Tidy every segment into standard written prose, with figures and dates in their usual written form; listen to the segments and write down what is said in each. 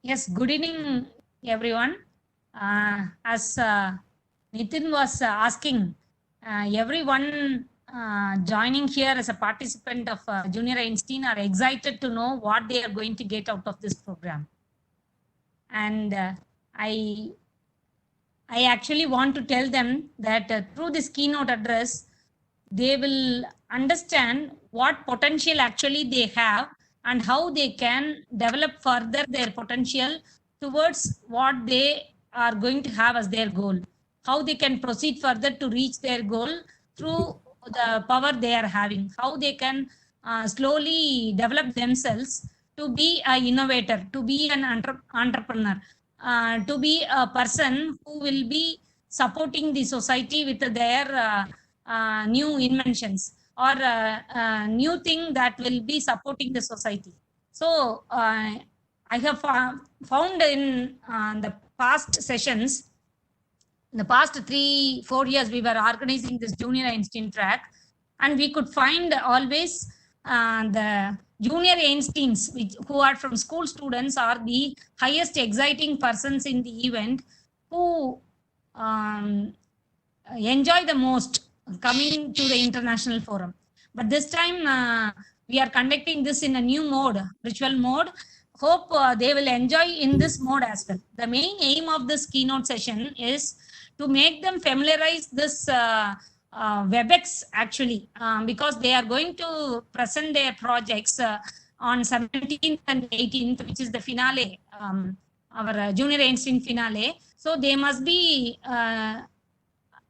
Yes, good evening, everyone. As Nitin was asking, everyone joining here as a participant of Junior Einstein are excited to know what they are going to get out of this program. And I actually want to tell them that through this keynote address, they will understand what potential actually they have and how they can develop further their potential towards what they are going to have as their goal, how they can proceed further to reach their goal through the power they are having, how they can slowly develop themselves to be an innovator, to be an entrepreneur, to be a person who will be supporting the society with their new inventions or new thing that will be supporting the society. So I have found in the past sessions, in the past 3-4 years, we were organizing this Junior Einstein Track, and we could find always the junior Einsteins, who are from school students, are the highest exciting persons in the event, who enjoy the most coming to the international forum. But this time we are conducting this in a new mode, virtual mode. Hope they will enjoy in this mode as well. The main aim of this keynote session is to make them familiarize this WebEx actually, because they are going to present their projects on 17th and 18th, which is the finale, our Junior Einstein finale. So they must be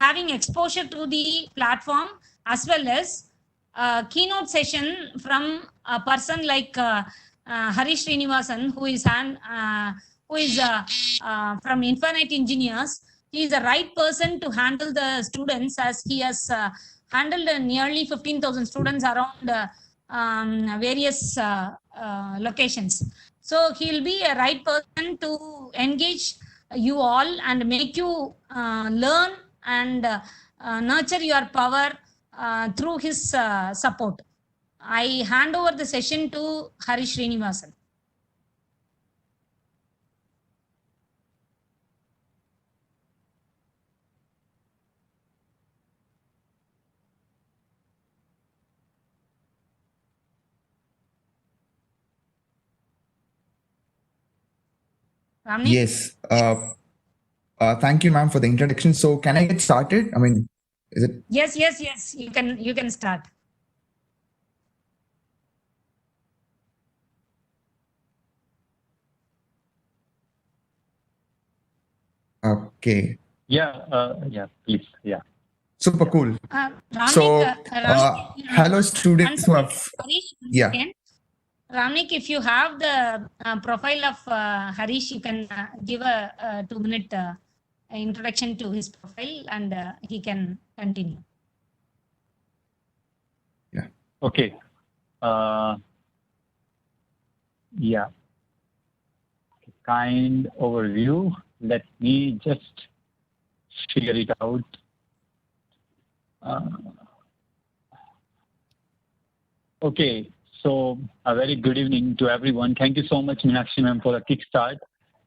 having exposure to the platform, as well as a keynote session from a person like Harish Srinivasan, who is from Infinite Engineers. He is the right person to handle the students, as he has handled nearly 15,000 students around various locations. So he will be a right person to engage you all and make you learn and nurture your power through his support. I hand over the session to Harish Srinivasan. Ramnik? Yes. Thank you, ma'am, for the introduction. So can I get started? I mean, is it? Yes. You can start. Okay. Yeah, please. Yeah. Super cool. Ramnik, So, hello, students who have. Harish, Yeah. Ramnik, if you have the profile of Harish, you can give a 2-minute introduction to his profile, and he can continue. Yeah. Okay. Yeah. Kind overview. Let me just figure it out. Okay. So a very good evening to everyone. Thank you so much, Meenakshi ma'am, for the kickstart.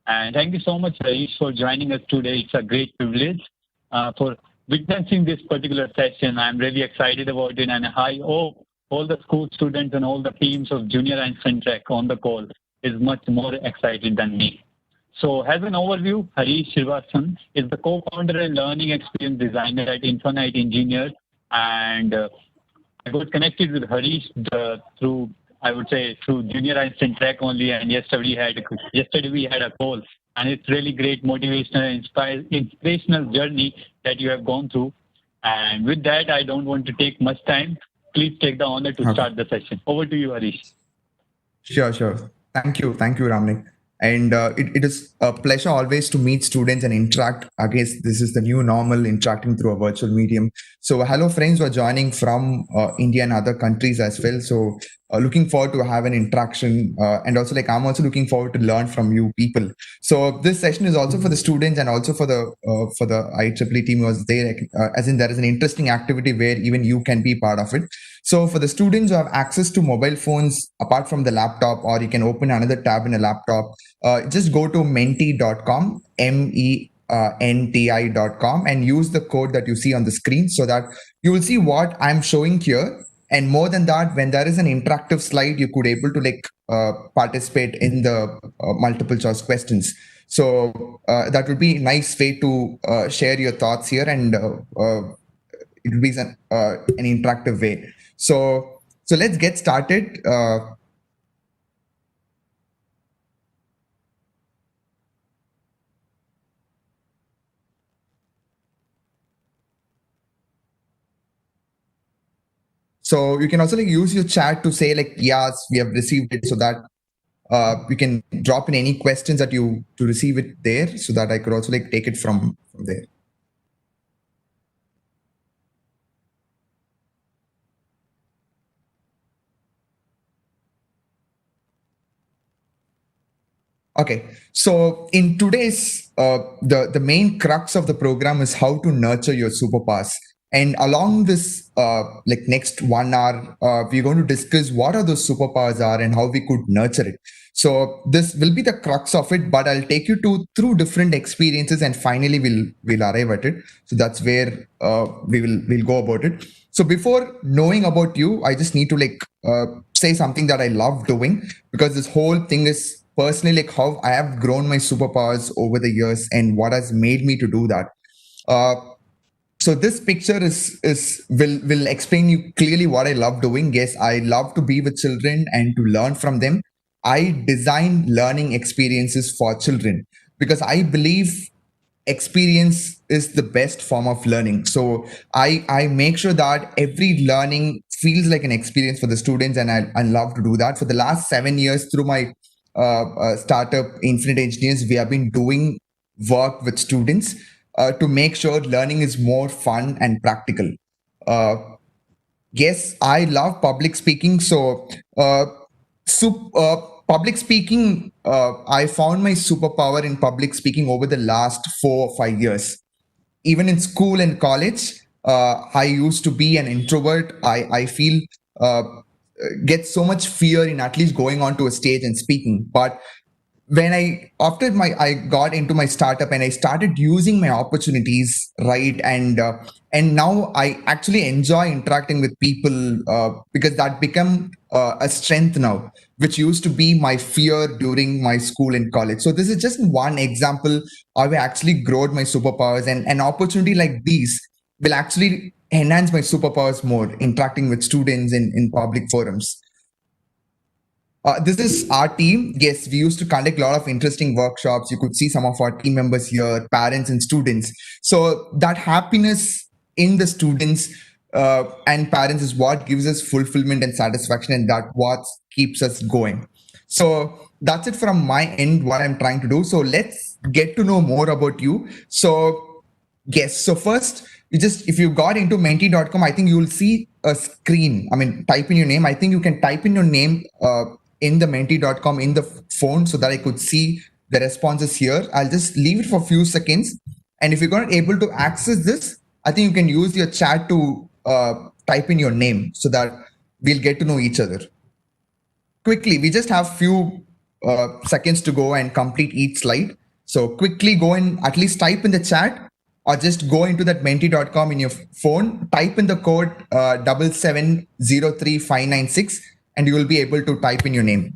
And thank you so much, Harish, for joining us today. It's a great privilege for witnessing this particular session. I'm really excited about it, and I hope all the school students and all the teams of Junior Einstein Track on the call is much more excited than me. So as an overview, Harish Srinivasan is the co-founder and learning experience designer at Infinite Engineers, and I got connected with Harish through Junior Einstein Track only, and yesterday we had a call, and it's really great motivational and inspirational journey that you have gone through. And with that, I don't want to take much time. Please take the honor to start the session. Over to you, Harish. Sure. Thank you, Ramnik. And it is a pleasure always to meet students and interact. I guess this is the new normal, interacting through a virtual medium. So hello friends who are joining from India and other countries as well. So looking forward to have an interaction, and also I'm also looking forward to learn from you people. So this session is also for the students and also for the IEEE team who was there, as in there is an interesting activity where even you can be part of it. So for the students who have access to mobile phones apart from the laptop, or you can open another tab in a laptop, just go to menti.com, menti.com, and use the code that you see on the screen so that you will see what I'm showing here. And more than that, when there is an interactive slide, you could able to participate in the multiple choice questions. So that would be a nice way to share your thoughts here, and it will be an interactive way. So let's get started. So you can also use your chat to say yes, we have received it, so that you can drop in any questions that you to receive it there, so that I could also take it from there. Okay, so in today's the main crux of the program is how to nurture your superpowers. And along this next 1 hour, we're going to discuss what are those superpowers are and how we could nurture it. So this will be the crux of it, but I'll take you through different experiences, and finally we'll arrive at it. So that's where we'll go about it. So before knowing about you, I just need to say something that I love doing, because this whole thing is personally how I have grown my superpowers over the years and what has made me to do that. So this picture will explain you clearly what I love doing. Yes, I love to be with children and to learn from them. I design learning experiences for children because I believe experience is the best form of learning. So I make sure that every learning feels like an experience for the students, and I love to do that. For the last 7 years through my startup Infinite Engineers, we have been doing work with students to make sure learning is more fun and practical. Yes, I love public speaking. So public speaking, I found my superpower in public speaking over the last 4 or 5 years. Even in school and college, I used to be an introvert. I feel get so much fear in at least going onto a stage and speaking. But when I got into my startup and I started using my opportunities, right, and now I actually enjoy interacting with people because that become a strength now, which used to be my fear during my school and college. So this is just one example how I actually grown my superpowers, and an opportunity like these will actually enhance my superpowers more, interacting with students in public forums. This is our team. Yes, we used to conduct a lot of interesting workshops. You could see some of our team members here, parents and students. So that happiness in the students and parents is what gives us fulfillment and satisfaction, and that what keeps us going. So that's it from my end, what I'm trying to do. So let's get to know more about you. So yes, so first, if you got into menti.com, I think you will see a screen. I mean, type in your name. I think you can type in your name in the menti.com in the phone so that I could see the responses here. I'll just leave it for a few seconds. And if you're not able to access this, I think you can use your chat to type in your name so that we'll get to know each other. Quickly, we just have few seconds to go and complete each slide. So quickly go and at least type in the chat, or just go into that menti.com in your phone, type in the code 7703596, and you will be able to type in your name.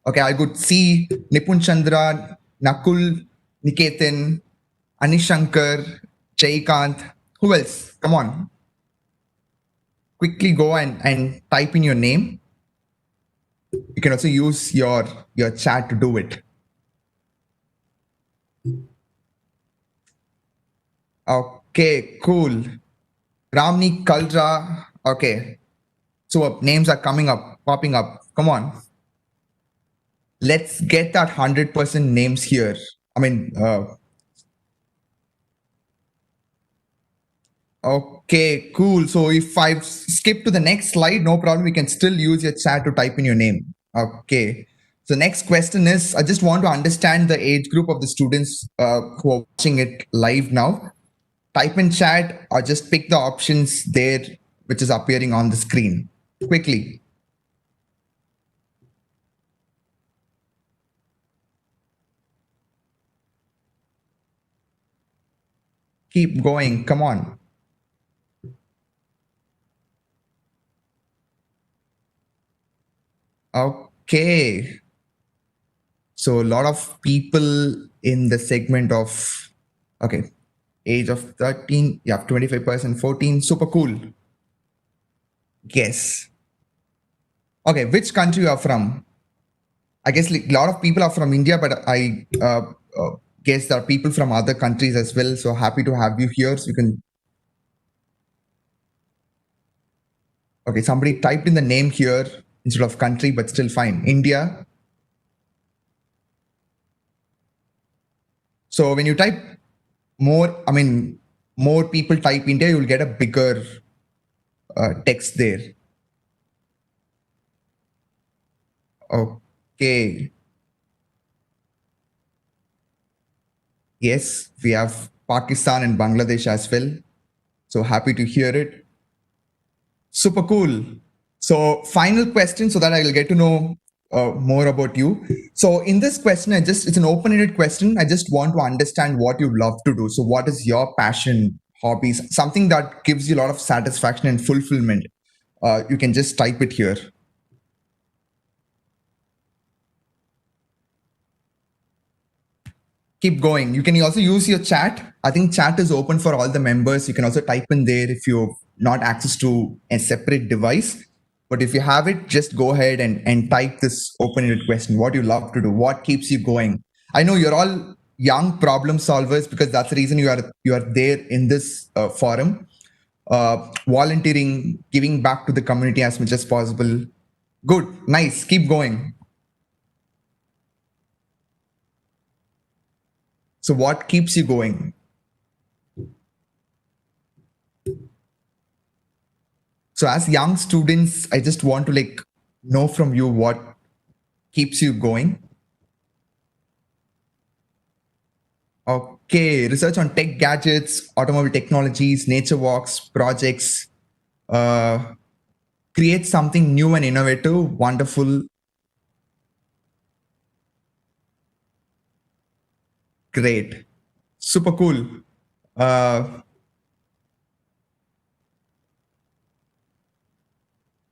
Okay, I could see Nipun Chandra, Nakul, Niketan, Anishankar, Jaykant. Who else? Come on. Quickly go and type in your name. You can also use your chat to do it. Okay, cool. Ramni Kaldra. Okay. So names are popping up. Come on. Let's get that 100% names here. I mean, okay, cool. So if I skip to the next slide, no problem. We can still use your chat to type in your name. Okay. So next question is, I just want to understand the age group of the students who are watching it live now. Type in chat or just pick the options there, which is appearing on the screen. quickly. Keep going. Come on. Okay. So a lot of people in the segment of, okay, age of 13, yeah, 25%, 14, super cool. Guess. Okay, which country you are from? I guess like, a lot of people are from India, but I guess there are people from other countries as well. So happy to have you here. So you can. Okay, somebody typed in the name here instead of country, but still fine. India. So when you type more, I mean, more people type India, you'll get a bigger text there. Okay. Yes, we have Pakistan and Bangladesh as well. So happy to hear it. Super cool. So final question so that I will get to know more about you. So in this question, it's an open-ended question. I just want to understand what you love to do. So what is your passion, hobbies, something that gives you a lot of satisfaction and fulfillment? You can just type it here. Keep going. You can also use your chat. I think chat is open for all the members. You can also type in there if you've not access to a separate device. But if you have it, just go ahead and type this open-ended question. What you love to do? What keeps you going? I know you're all young problem solvers because that's the reason you are there in this forum. Volunteering, giving back to the community as much as possible. Good, nice. Keep going. So what keeps you going? So as young students, I just want to like know from you what keeps you going. Okay, research on tech gadgets, automobile technologies, nature walks, projects, create something new and innovative, wonderful, great, super cool.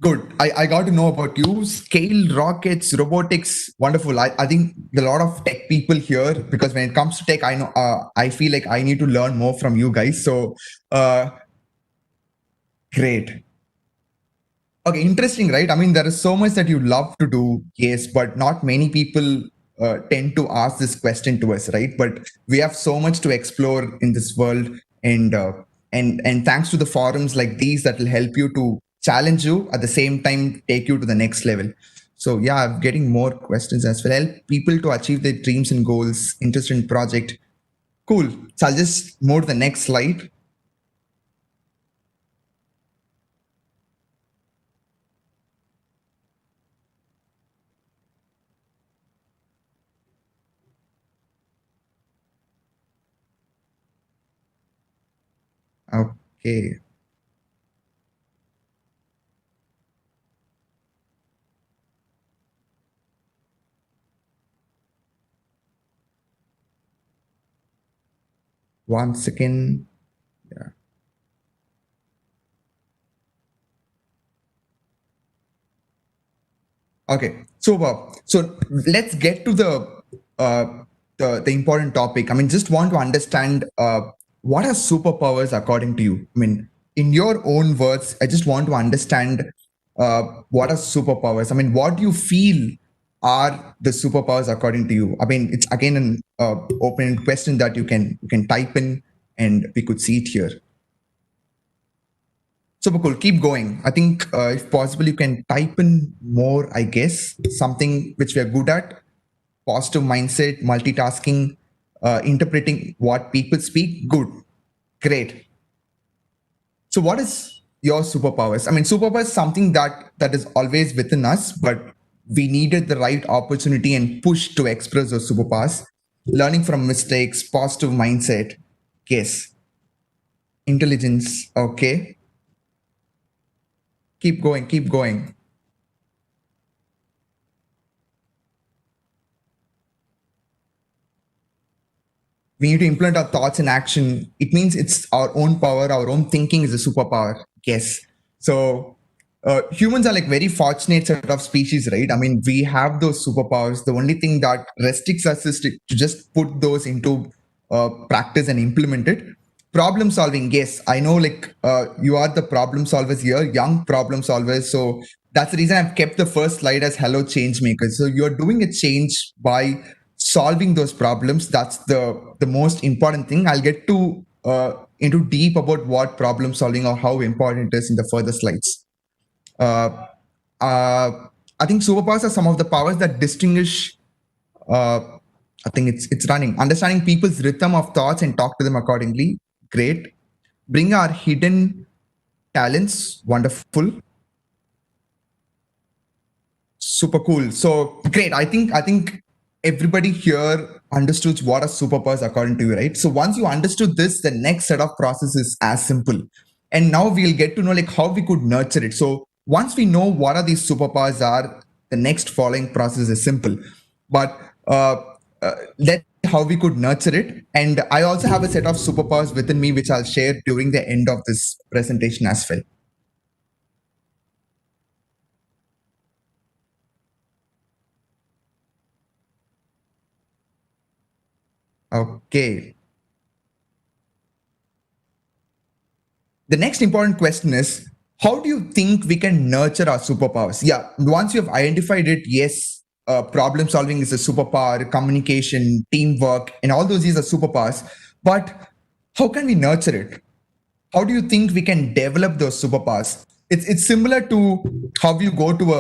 Good. I got to know about you. Scale rockets, robotics, wonderful. I think a lot of tech people here because when it comes to tech, I know I feel like I need to learn more from you guys. So great. Okay, interesting, right? I mean, there is so much that you love to do, yes, but not many people tend to ask this question to us, right? But we have so much to explore in this world, and thanks to the forums like these that will help you to challenge you at the same time take you to the next level. So yeah, I'm getting more questions as well. Help people to achieve their dreams and goals. Interest in project. Cool. So I'll just move to the next slide. Okay. One second. Yeah. Okay, so let's get to the important topic. I mean, just want to understand what are superpowers according to you? I mean, in your own words, I just want to understand what are superpowers. I mean, what do you feel are the superpowers according to you? I mean, it's again an open question that you can type in, and we could see it here. Super cool. Keep going. I think if possible, you can type in more, I guess, something which we are good at. Positive mindset, multitasking, interpreting what people speak. Good. Great. So what is your superpowers? I mean, superpower is something that is always within us, but we needed the right opportunity and push to express those superpowers. Learning from mistakes, positive mindset. Yes. Intelligence. Okay. Keep going, keep going. We need to implement our thoughts in action. It means it's our own power, our own thinking is a superpower. Yes. So humans are like very fortunate set of species, right? I mean, we have those superpowers. The only thing that restricts us is to just put those into practice and implement it. Problem solving, yes, I know, like you are the problem solvers here, young problem solvers. So that's the reason I've kept the first slide as hello change makers. So you're doing a change by solving those problems. That's the most important thing. I'll get to into deep about what problem solving or how important it is in the further slides. I think superpowers are some of the powers that distinguish. I think it's running. Understanding people's rhythm of thoughts and talk to them accordingly. Great. Bring our hidden talents. Wonderful. Super cool. So great. I think everybody here understood what are superpowers according to you, right? So once you understood this, the next set of process is as simple. And now we'll get to know like how we could nurture it. So once we know what are these superpowers are, the next following process is simple. But let's see how we could nurture it. And I also have a set of superpowers within me, which I'll share during the end of this presentation as well. Okay. The next important question is, how do you think we can nurture our superpowers? Yeah, once you have identified it, yes, problem solving is a superpower, communication, teamwork, and all those are superpowers. But how can we nurture it? How do you think we can develop those superpowers? It's similar to how you go to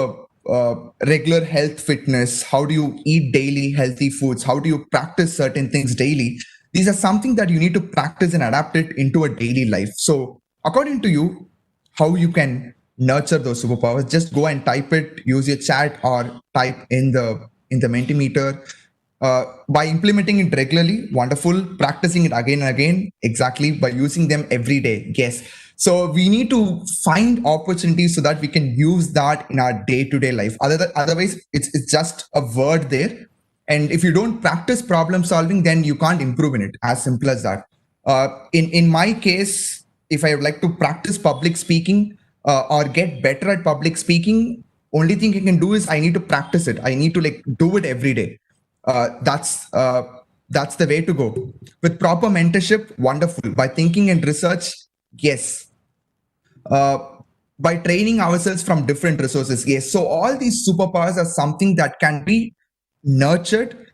a regular health fitness. How do you eat daily healthy foods? How do you practice certain things daily? These are something that you need to practice and adapt it into a daily life. So according to you, how you can nurture those superpowers, just go and type it, use your chat or type in the Mentimeter. By implementing it regularly, wonderful. Practicing it again and again, exactly. By using them every day, yes. So we need to find opportunities so that we can use that in our day-to-day life. Otherwise, it's just a word there. And if you don't practice problem solving, then you can't improve in it. As simple as that. In my case, if I would like to practice public speaking or get better at public speaking, only thing I can do is I need to practice it. I need to like do it every day. That's the way to go. With proper mentorship, wonderful. By thinking and research, yes. By training ourselves from different resources, yes. So all these superpowers are something that can be nurtured.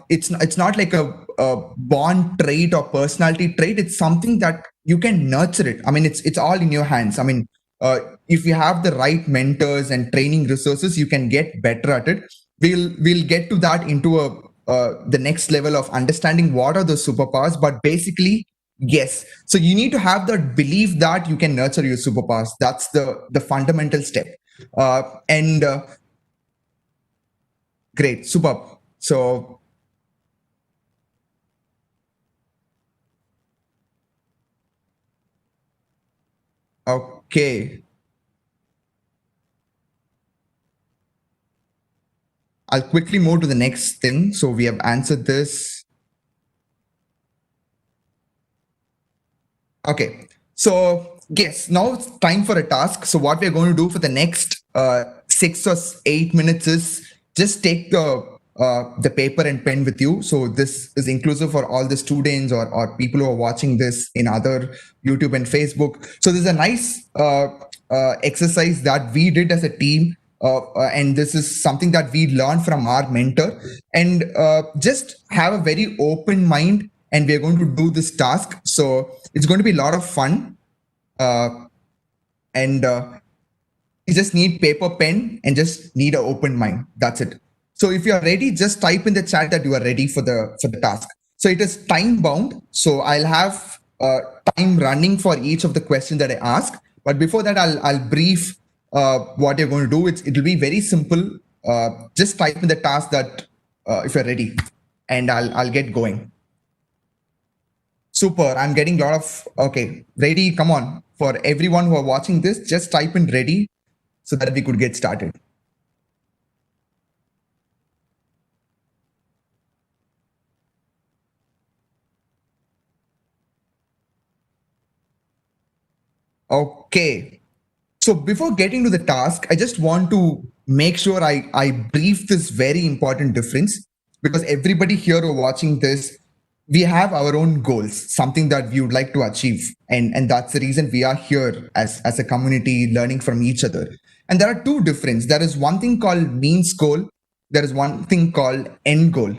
It's not like a born trait or personality trait. It's something that you can nurture it. I mean, it's all in your hands. I mean, if you have the right mentors and training resources, you can get better at it. We'll get to that into the next level of understanding what are the superpowers. But basically, yes. So you need to have that belief that you can nurture your superpowers. That's the fundamental step. Great, superb. So okay. I'll quickly move to the next thing. So we have answered this. Okay. So yes, now it's time for a task. So what we're going to do for the next 6 or 8 minutes is just take the paper and pen with you. So this is inclusive for all the students or people who are watching this in other YouTube and Facebook. So there's a nice exercise that we did as a team. And this is something that we learned from our mentor. And just have a very open mind, and we're going to do this task. So it's going to be a lot of fun. And you just need paper, pen, and just need an open mind. That's it. So if you are ready, just type in the chat that you are ready for the task. So it is time bound. So I'll have time running for each of the questions that I ask. But before that, I'll brief what you're going to do. It'll be very simple. Just type in the task that if you're ready, and I'll get going. Super. I'm getting a lot of, okay, ready. Come on. For everyone who are watching this, just type in ready. so that we could get started. Okay. So before getting to the task, I just want to make sure I brief this very important difference, because everybody here who are watching this, we have our own goals, something that we would like to achieve. And that's the reason we are here as a community learning from each other. And there are two differences. There is one thing called means goal. There is one thing called end goal.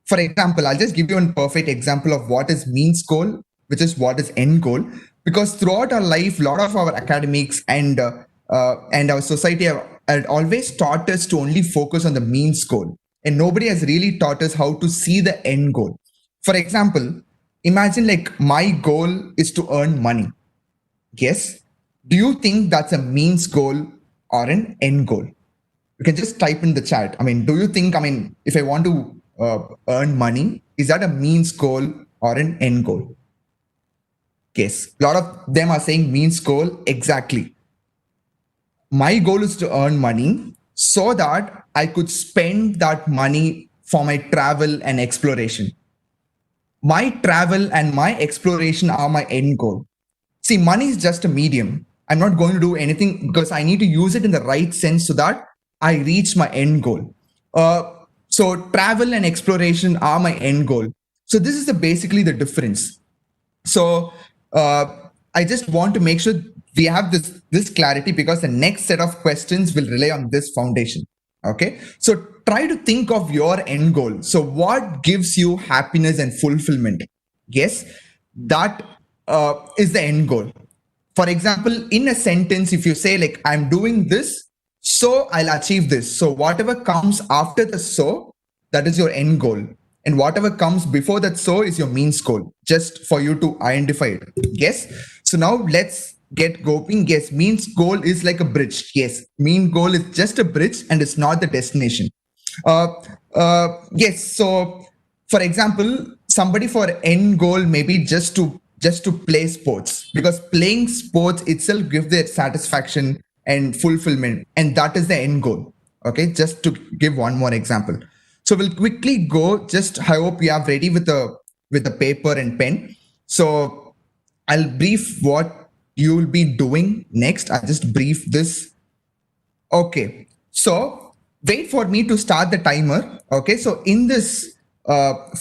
For example, I'll just give you a perfect example of what is means goal, which is what is end goal. Because throughout our life, a lot of our academics and our society have always taught us to only focus on the means goal, and nobody has really taught us how to see the end goal. For example, imagine like my goal is to earn money. Yes. Do you think that's a means goal or an end goal? You can just type in the chat. I mean, do you think, if I want to earn money, is that a means goal or an end goal? Yes, a lot of them are saying means goal. Exactly. My goal is to earn money so that I could spend that money for my travel and exploration. My travel and my exploration are my end goal. See, money is just a medium. I'm not going to do anything because I need to use it in the right sense so that I reach my end goal. So travel and exploration are my end goal. So this is basically the difference. So I just want to make sure we have this clarity, because the next set of questions will rely on this foundation. Okay, so try to think of your end goal. So what gives you happiness and fulfillment? Yes, that is the end goal. For example, in a sentence, if you say like, I'm doing this, so I'll achieve this. So whatever comes after the so, that is your end goal. And whatever comes before that so is your means goal, just for you to identify it. Yes. So now let's get going. Yes. Means goal is like a bridge. Yes. Mean goal is just a bridge and it's not the destination. Yes. So for example, somebody for end goal, maybe just to play sports, because playing sports itself gives their satisfaction and fulfillment. And that is the end goal. Okay. Just to give one more example. So we'll quickly go. Just I hope you are ready with a paper and pen. So I'll brief what you will be doing next. I'll just brief this. Okay. So wait for me to start the timer. Okay. So in this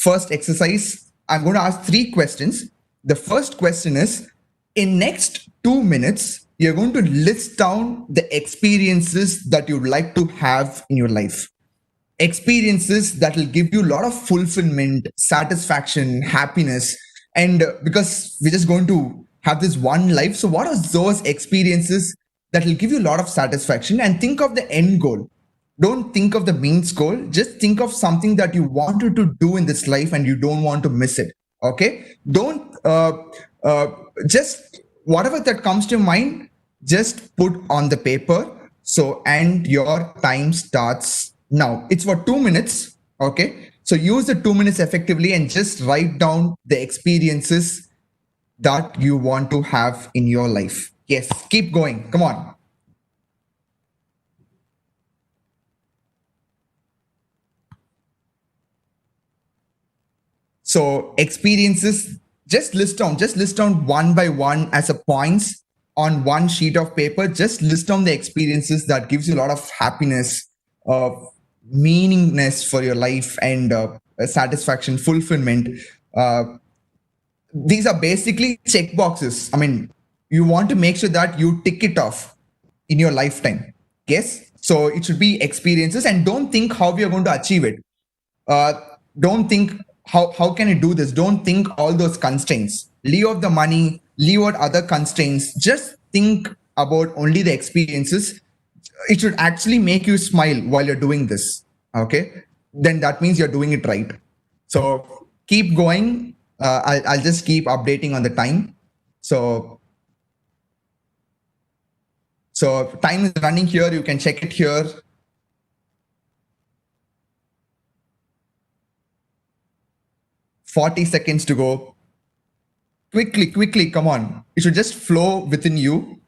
first exercise, I'm going to ask 3 questions. The first question is, in next 2 minutes, you're going to list down the experiences that you'd like to have in your life. Experiences that will give you a lot of fulfillment, satisfaction, happiness. And because we're just going to have this one life, so what are those experiences that will give you a lot of satisfaction? And think of the end goal. Don't think of the means goal. Just think of something that you wanted to do in this life and you don't want to miss it. Okay. Don't just whatever that comes to mind, just put on the paper. So, and your time starts now. It's for 2 minutes. Okay. So use the 2 minutes effectively and just write down the experiences that you want to have in your life. Yes. Keep going. Come on. So experiences, just list down one by one as a points on one sheet of paper. Just list down the experiences that gives you a lot of happiness, meaningness for your life, and satisfaction, fulfillment. These are basically check boxes. I mean, you want to make sure that you tick it off in your lifetime. Yes. So it should be experiences, and don't think how we are going to achieve it. Don't think how can I do this? Don't think all those constraints. Leave out the money, leave out other constraints. Just think about only the experiences. It should actually make you smile while you're doing this. Okay. Then that means you're doing it right. So keep going. I'll just keep updating on the time. So time is running here. You can check it here. 40 seconds to go. Quickly, come on. It should just flow within you.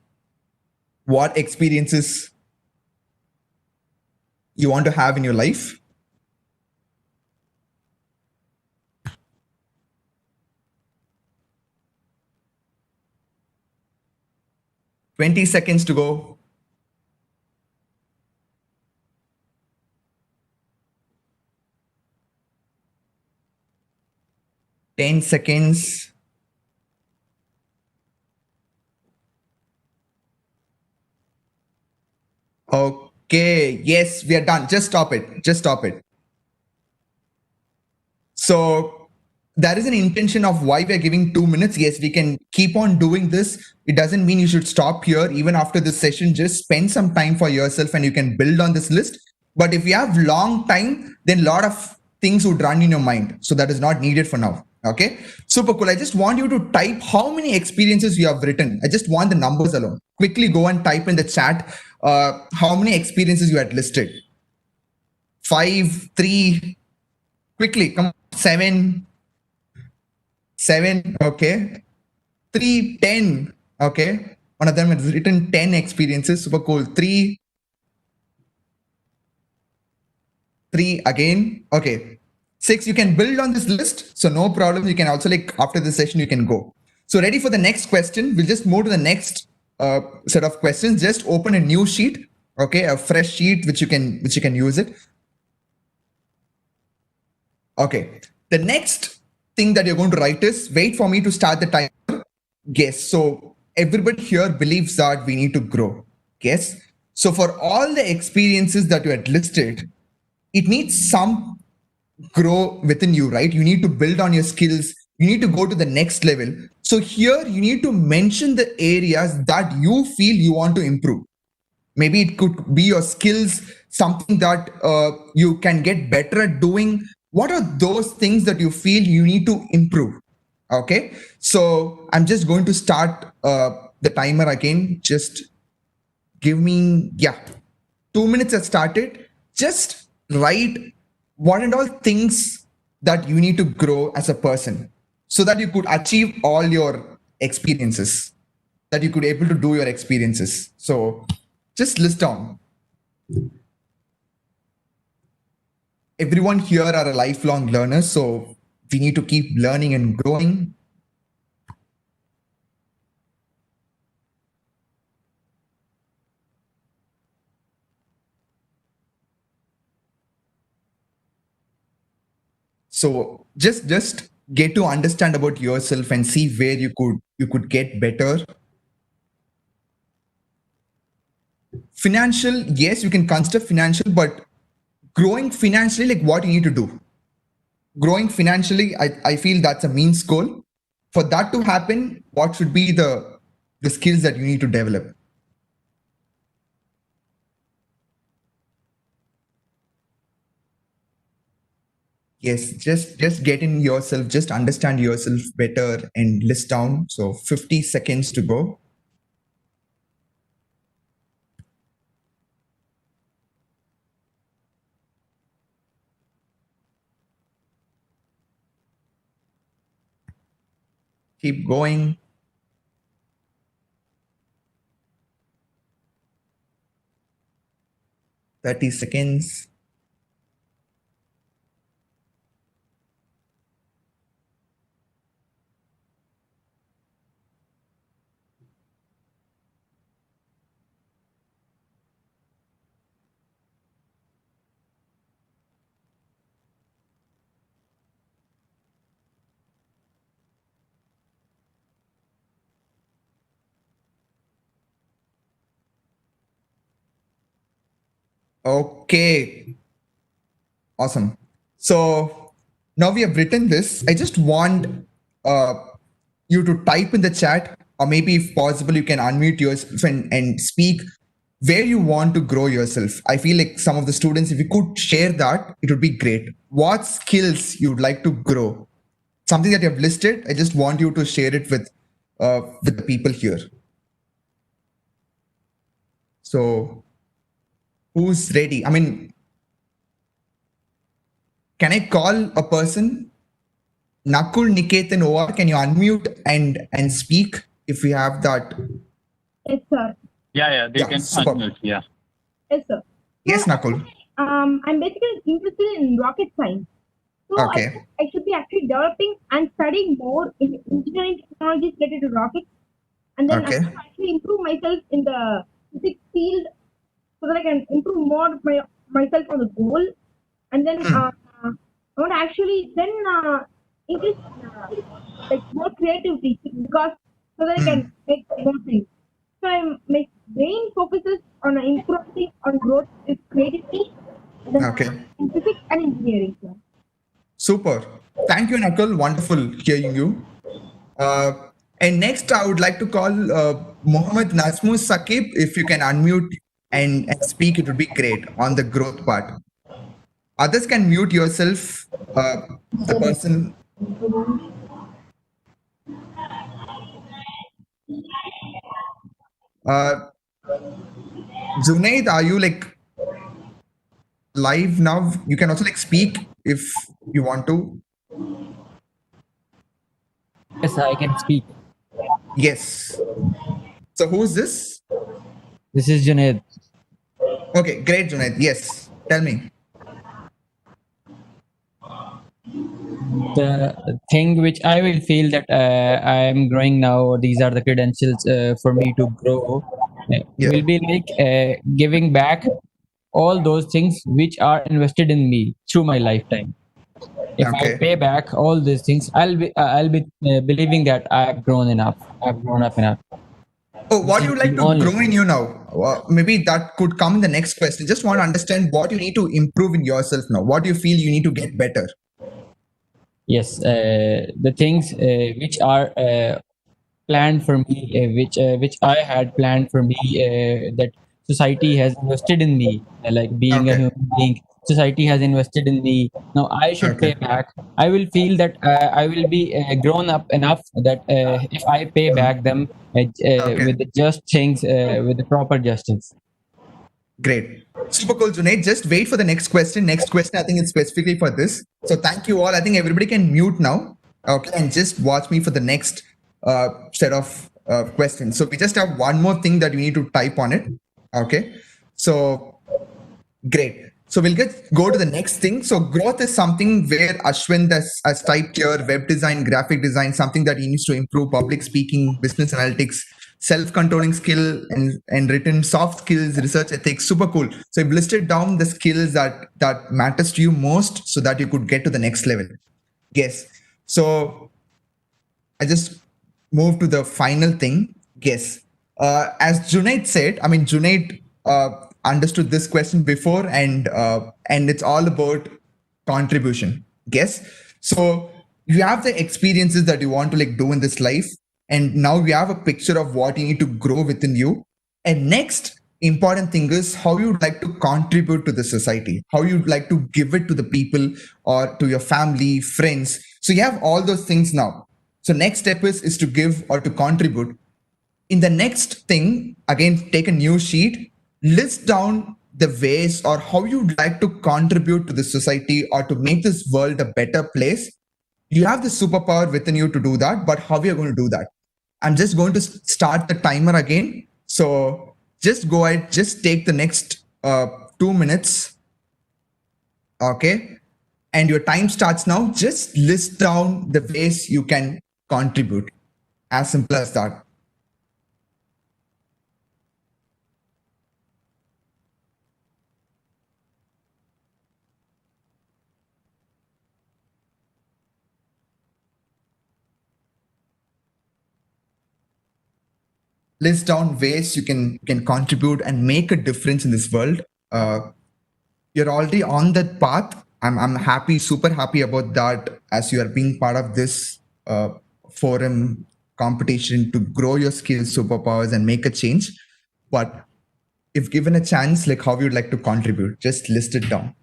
What experiences you want to have in your life? Twenty seconds to go. Ten seconds. Okay, yes, we are done. Just stop it. Just stop it. So there is an intention of why we are giving 2 minutes. Yes, we can keep on doing this. It doesn't mean you should stop here. Even after this session, just spend some time for yourself and you can build on this list. But if you have long time, then a lot of things would run in your mind. So that is not needed for now. Okay, super cool. I just want you to type how many experiences you have written. I just want the numbers alone. Quickly go and type in the chat how many experiences you had listed. 5, 3, quickly, come on. 7, okay. 3, 10, okay. One of them has written 10 experiences, super cool. 3 again, okay. 6, you can build on this list, so no problem. You can also, like, after this session you can go. So ready for the next question? We'll just move to the next set of questions. Just open a new sheet, okay, a fresh sheet which you can use it. Okay, the next thing that you're going to write is, wait for me to start the timer. Yes, so everybody here believes that we need to grow. Yes, so for all the experiences that you had listed, it needs some grow within you, right? You need to build on your skills. You need to go to the next level. So here you need to mention the areas that you feel you want to improve. Maybe it could be your skills, something that you can get better at doing. What are those things that you feel you need to improve? Okay, so I'm just going to start the timer again. Just give me, 2 minutes has started. Just write what and all things that you need to grow as a person so that you could achieve all your experiences, that you could able to do your experiences. So just list down. Everyone here are a lifelong learner, so we need to keep learning and growing. So just get to understand about yourself and see where you could get better. Financial, yes, you can consider financial, but growing financially, like what you need to do. Growing financially, I feel that's a means goal. For that to happen, what should be the skills that you need to develop? Yes, just get in yourself, just understand yourself better and list down. So 50 seconds to go. Keep going. Thirty seconds. Okay. Awesome. So now we have written this. I just want you to type in the chat, or maybe if possible, you can unmute yourself and speak where you want to grow yourself. I feel like some of the students, if you could share that, it would be great. What skills you would like to grow? Something that you have listed. I just want you to share it with the people here. So who's ready? I mean, can I call a person? Nakul, Niket, and OR, can you unmute and speak if we have that? Yes, sir. Yeah, they can super. unmute. Yeah. Yes, sir. Yes, Nakul. I'm basically interested in rocket science. So I Okay. think I should be actually developing and studying more in engineering technologies related to rockets, and then I Okay. want to actually improve myself in the physics field so that I can improve more myself on the goal, and then I want to actually then increase like more creativity because so that I can make more things. So my main focus is on improving on growth with creativity, and then Okay. in physics and engineering. So. Super. Thank you, Nakul. Wonderful hearing you. Uh, and next, I would like to call Mohammed Nazmus Sakib. If you can unmute and speak, it would be great on the growth part. Others can mute yourself. The person. Uh, Junaid, are you like live now? You can also like speak if you want to. Yes, I can speak. Yes. So who's this? This is Junaid. Okay, great, Junaid. Yes. Tell me. The thing which I will feel that I am growing now, these are the credentials for me to grow, Yeah. will be like giving back all those things which are invested in me through my lifetime. If I Okay. pay back all these things, I'll be believing that I've grown enough. I've grown up enough. Oh, This what is do you like the to only grow in thing. you now? Maybe that could come in the next question. Just want to understand what you need to improve in yourself now. What do you feel you need to get better? Yes, the things which are planned for me, which I had planned for me, that society has invested in me, like being a Okay. human being. Society has invested in me. Now I should Okay. pay back. I will feel that I will be grown up enough that if I pay back them Okay. with the just things, with the proper justice. Great. Super cool, Junaid. Just wait for the next question. Next question, I think it's specifically for this. So thank you all. I think everybody can mute now. Okay. And just watch me for the next set of questions. So we just have one more thing that we need to type on it. Okay. So great. So we'll go to the next thing. So growth is something where Ashwin has typed here, web design, graphic design, something that he needs to improve, public speaking, business analytics, self-controlling skill and written soft skills, research ethics. Super cool. So you've listed down the skills that matters to you most so that you could get to the next level. Yes. So I just move to the final thing. Yes. As Junaid said, I mean, Junaid understood this question before, and it's all about contribution. Yes. So you have the experiences that you want to like do in this life, and now you have a picture of what you need to grow within you. And next important thing is how you'd like to contribute to the society, how you'd like to give it to the people or to your family, friends. So you have all those things now. So next step is to give or to contribute. In the next thing, again, take a new sheet, list down the ways or how you'd like to contribute to the society or to make this world a better place. You have the superpower within you to do that, but how we are going to do that? I'm just going to start the timer again. So just go ahead, just take the next 2 minutes. Okay. And your time starts now. Just list down the ways you can contribute. As simple as that. List down ways you can contribute and make a difference in this world. You're already on that path. I'm happy, super happy about that as you are being part of this forum competition to grow your skills, superpowers, and make a change. But if given a chance, like how you'd like to contribute, just list it down.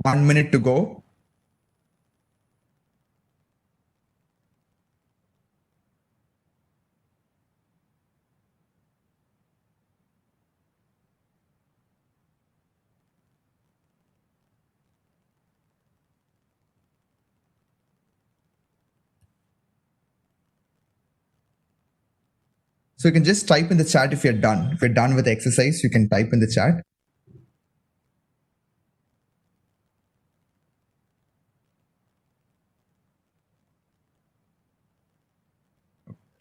One minute to go. So you can just type in the chat if you're done. If you're done with the exercise, you can type in the chat.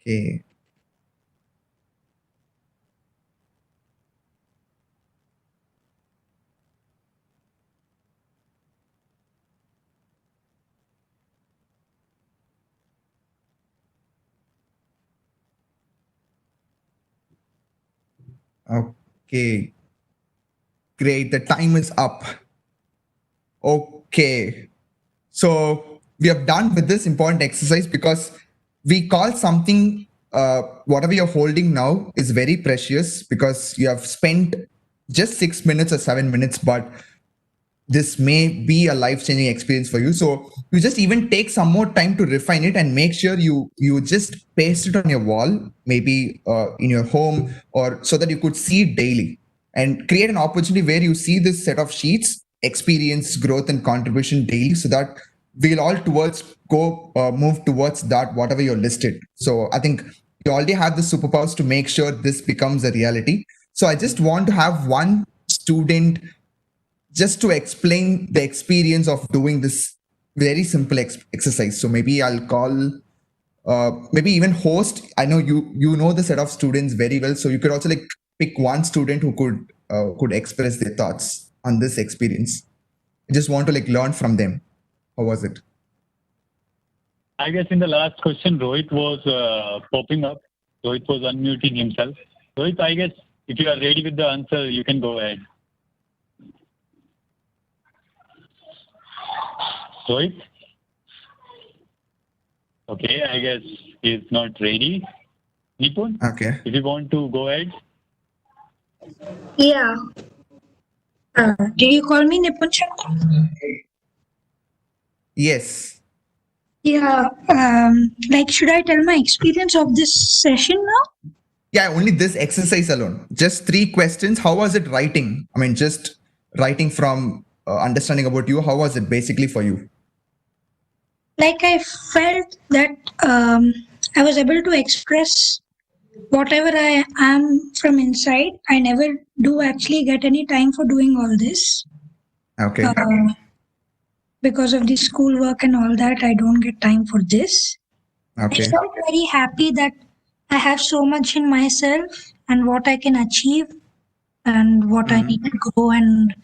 Okay. Okay. Great. The time is up. Okay. So we have done with this important exercise because we call something, whatever you're holding now is very precious because you have spent just 6 minutes or 7 minutes, but this may be a life-changing experience for you. So you just even take some more time to refine it and make sure you just paste it on your wall, maybe in your home, or so that you could see it daily, and create an opportunity where you see this set of sheets, experience, growth, and contribution daily, so that we'll all move towards that, whatever you're listed. So I think you already have the superpowers to make sure this becomes a reality. So I just want to have one student just to explain the experience of doing this very simple exercise. So maybe I'll call, maybe even host. I know you know the set of students very well, so you could also like pick one student who could express their thoughts on this experience. I just want to like learn from them. How was it? I guess in the last question, Rohit was popping up. Rohit was unmuting himself. Rohit, I guess if you are ready with the answer, you can go ahead. Rohit? Okay, I guess he's not ready. Nipun? Okay. If you want to go ahead. Yeah. Did you call me Nipun Shankar? Yes. Yeah. Like, should I tell my experience of this session now? Yeah, only this exercise alone. Just 3 questions. How was it writing? I mean, just writing from understanding about you. How was it basically for you? Like, I felt that I was able to express whatever I am from inside. I never do actually get any time for doing all this. Okay. Because of the schoolwork and all that, I don't get time for this. Okay. I felt very happy that I have so much in myself and what I can achieve and what I need to grow. And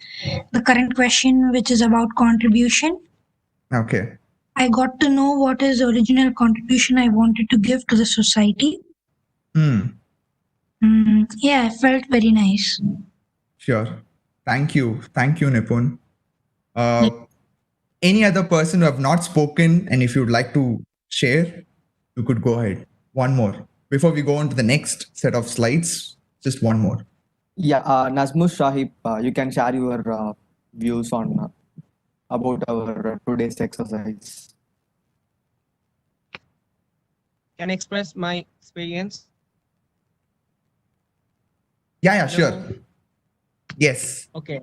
the current question, which is about contribution, Okay. I got to know what is the original contribution I wanted to give to the society. Yeah, I felt very nice. Sure. Thank you. Thank you, Nipun. Any other person who have not spoken, and if you'd like to share, you could go ahead. One more. Before we go on to the next set of slides, just one more. Yeah, Nazmus Shahib, you can share your views on about our today's exercise. Can I express my experience? Yeah, sure. Yes. Okay.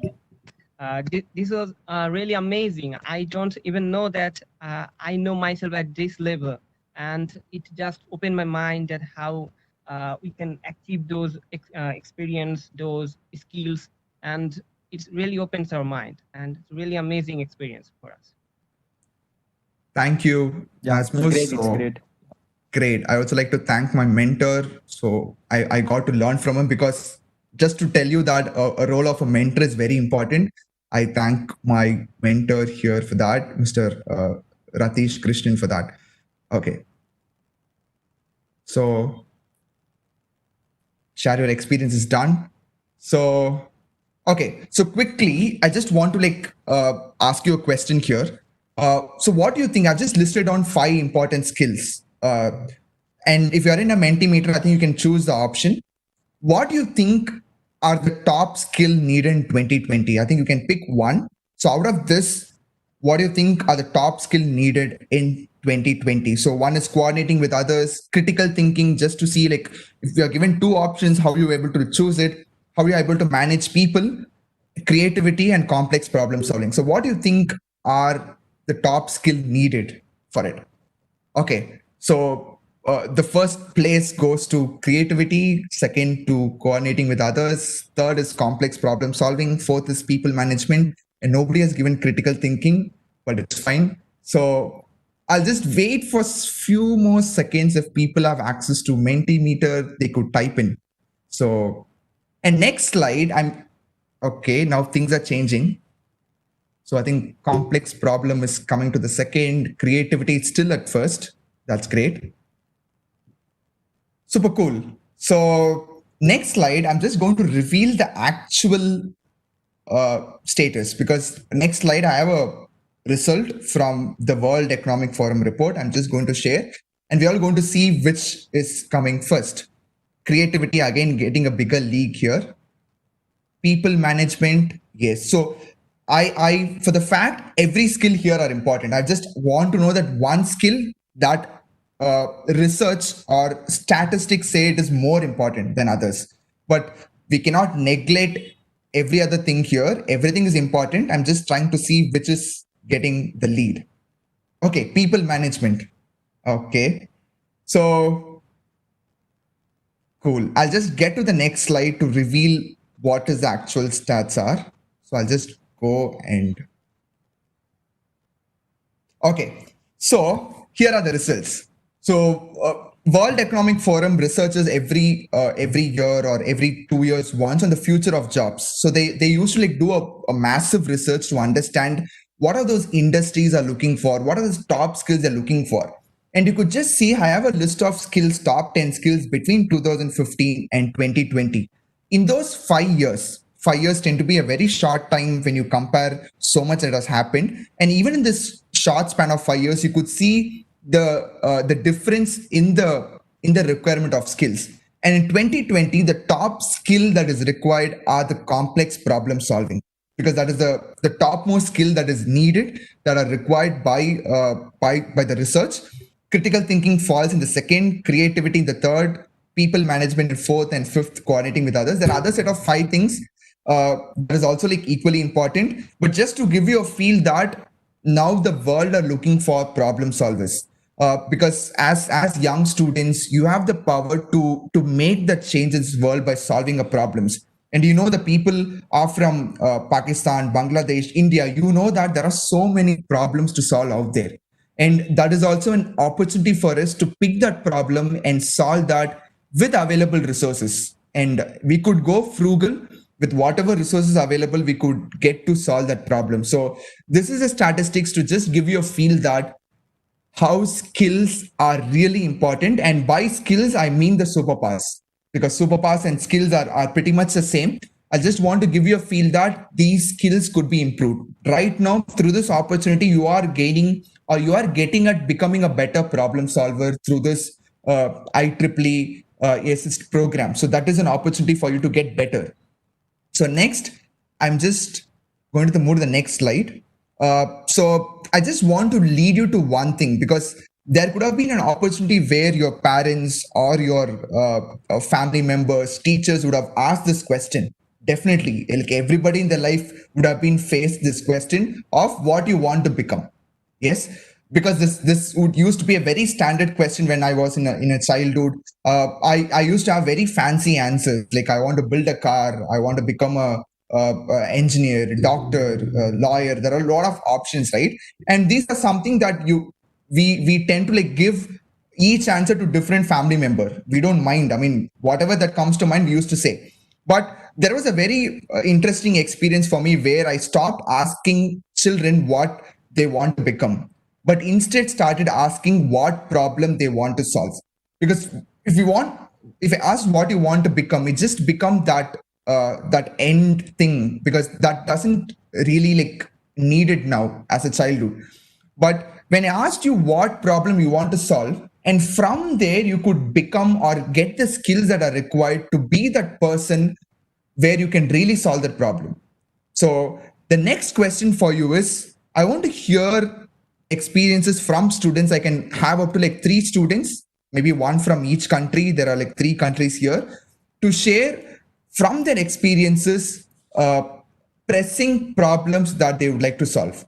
This was really amazing. I don't even know that I know myself at this level, and it just opened my mind that how we can achieve those experience, those skills, and it really opens our mind, and it's really amazing experience for us. Thank you, Yeah, Nazmus. great, it's great. Great. I also like to thank my mentor. So I got to learn from him, because just to tell you that a role of a mentor is very important. I thank my mentor here for that, Mr. Ratish Krishnan, for that. Okay. So share your experience is done. So, okay. So quickly, I just want to like ask you a question here. So what do you think? I've just listed on 5 important skills. And if you're in a Mentimeter, I think you can choose the option. What do you think are the top skill needed in 2020? I think you can pick one. So out of this, what do you think are the top skill needed in 2020? So one is coordinating with others, critical thinking, just to see like if you are given 2 options, how you're able to choose it, how you're able to manage people, creativity, and complex problem solving. So what do you think are the top skill needed for it? Okay. So the first place goes to creativity, second to coordinating with others, third is complex problem solving, fourth is people management, and nobody has given critical thinking, but it's fine. So I'll just wait for few more seconds. If people have access to Mentimeter, they could type in. So, and next slide, okay, now things are changing. So I think complex problem is coming to the second, creativity is still at first. That's great. Super cool. So next slide, I'm just going to reveal the actual status, because next slide, I have a result from the World Economic Forum report. I'm just going to share, and we're all going to see which is coming first. Creativity, again, getting a bigger league here. People management, yes. So I for the fact, every skill here are important. I just want to know that one skill that research or statistics say it is more important than others. But we cannot neglect every other thing here. Everything is important. I'm just trying to see which is getting the lead. Okay, people management. Okay, so cool. I'll just get to the next slide to reveal what is the actual stats are. So I'll just go and okay. So here are the results. So World Economic Forum researches every year or every 2 years once on the future of jobs. So they usually do a massive research to understand what are those industries are looking for, what are the top skills they're looking for. And you could just see I have a list of skills, top 10 skills between 2015 and 2020. In those 5 years tend to be a very short time when you compare so much that has happened. And even in this short span of 5 years, you could see the difference in the requirement of skills. And in 2020, the top skill that is required are the complex problem solving, because that is the topmost skill that is needed, that are required by the research. Critical thinking falls in the second, creativity in the third, people management in fourth, and fifth, coordinating with others. There are other set of 5 things that is also like equally important. But just to give you a feel that now the world are looking for problem solvers. Because as young students, you have the power to make the change in this world by solving problems. And you know, the people are from Pakistan, Bangladesh, India, you know that there are so many problems to solve out there. And that is also an opportunity for us to pick that problem and solve that with available resources. And we could go frugal with whatever resources available, we could get to solve that problem. So this is a statistics to just give you a feel that how skills are really important. And by skills, I mean the superpowers, because superpowers and skills are pretty much the same. I just want to give you a feel that these skills could be improved. Right now, through this opportunity, you are gaining or you are getting at becoming a better problem solver through this IEEE YESIST program. So that is an opportunity for you to get better. So next, I'm just going to move to the next slide. So I just want to lead you to one thing, because there could have been an opportunity where your parents or your family members, teachers would have asked this question. Definitely, like everybody in their life would have been faced this question of what you want to become. Yes, because this would used to be a very standard question when I was in a childhood. I used to have very fancy answers, like I want to build a car, I want to become a engineer, doctor, lawyer. There are a lot of options, right? And these are something that we tend to like give each answer to different family member. We don't mind. I mean, whatever that comes to mind, we used to say. But there was a very interesting experience for me where I stopped asking children what they want to become, but instead started asking what problem they want to solve. Because if I ask what you want to become, it just become that end thing, because that doesn't really like need it now as a childhood. But when I asked you what problem you want to solve, and from there you could become or get the skills that are required to be that person where you can really solve that problem. So the next question for you is, I want to hear experiences from students. I can have up to like 3 students, maybe 1 from each country. There are like 3 countries here, to share from their experiences pressing problems that they would like to solve.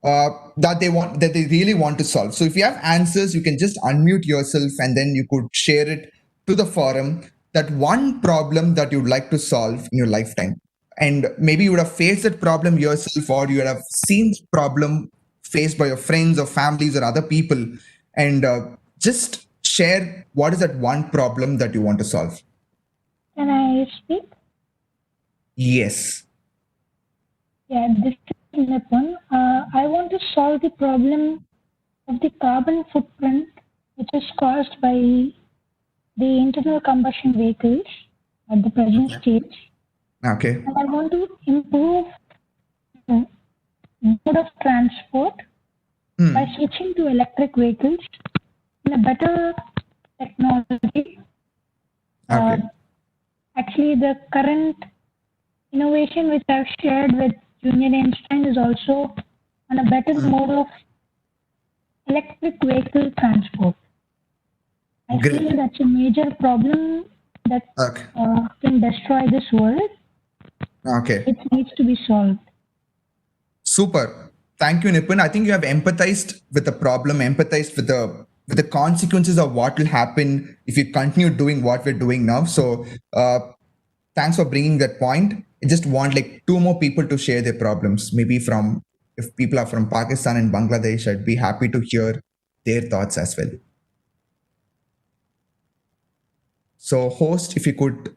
that they really want to solve. So if you have answers, you can just unmute yourself and then you could share it to the forum, that one problem that you'd like to solve in your lifetime. And maybe you would have faced that problem yourself, or you would have seen the problem faced by your friends or families or other people, and just share what is that one problem that you want to solve. Can I speak? Yes. Yeah, this is Nipun. I want to solve the problem of the carbon footprint which is caused by the internal combustion vehicles at the present stage. Okay. And I want to improve the mode of transport by switching to electric vehicles in a better technology. Okay. Actually, the current innovation which I've shared with Junior Einstein is also on a better mode of electric vehicle transport. I feel that's a major problem that can destroy this world. Okay. It needs to be solved. Super. Thank you, Nipun. I think you have empathized with the problem, empathized with the consequences of what will happen if you continue doing what we're doing now. So thanks for bringing that point. I just want like 2 more people to share their problems. Maybe if people are from Pakistan and Bangladesh, I'd be happy to hear their thoughts as well. So host, if you could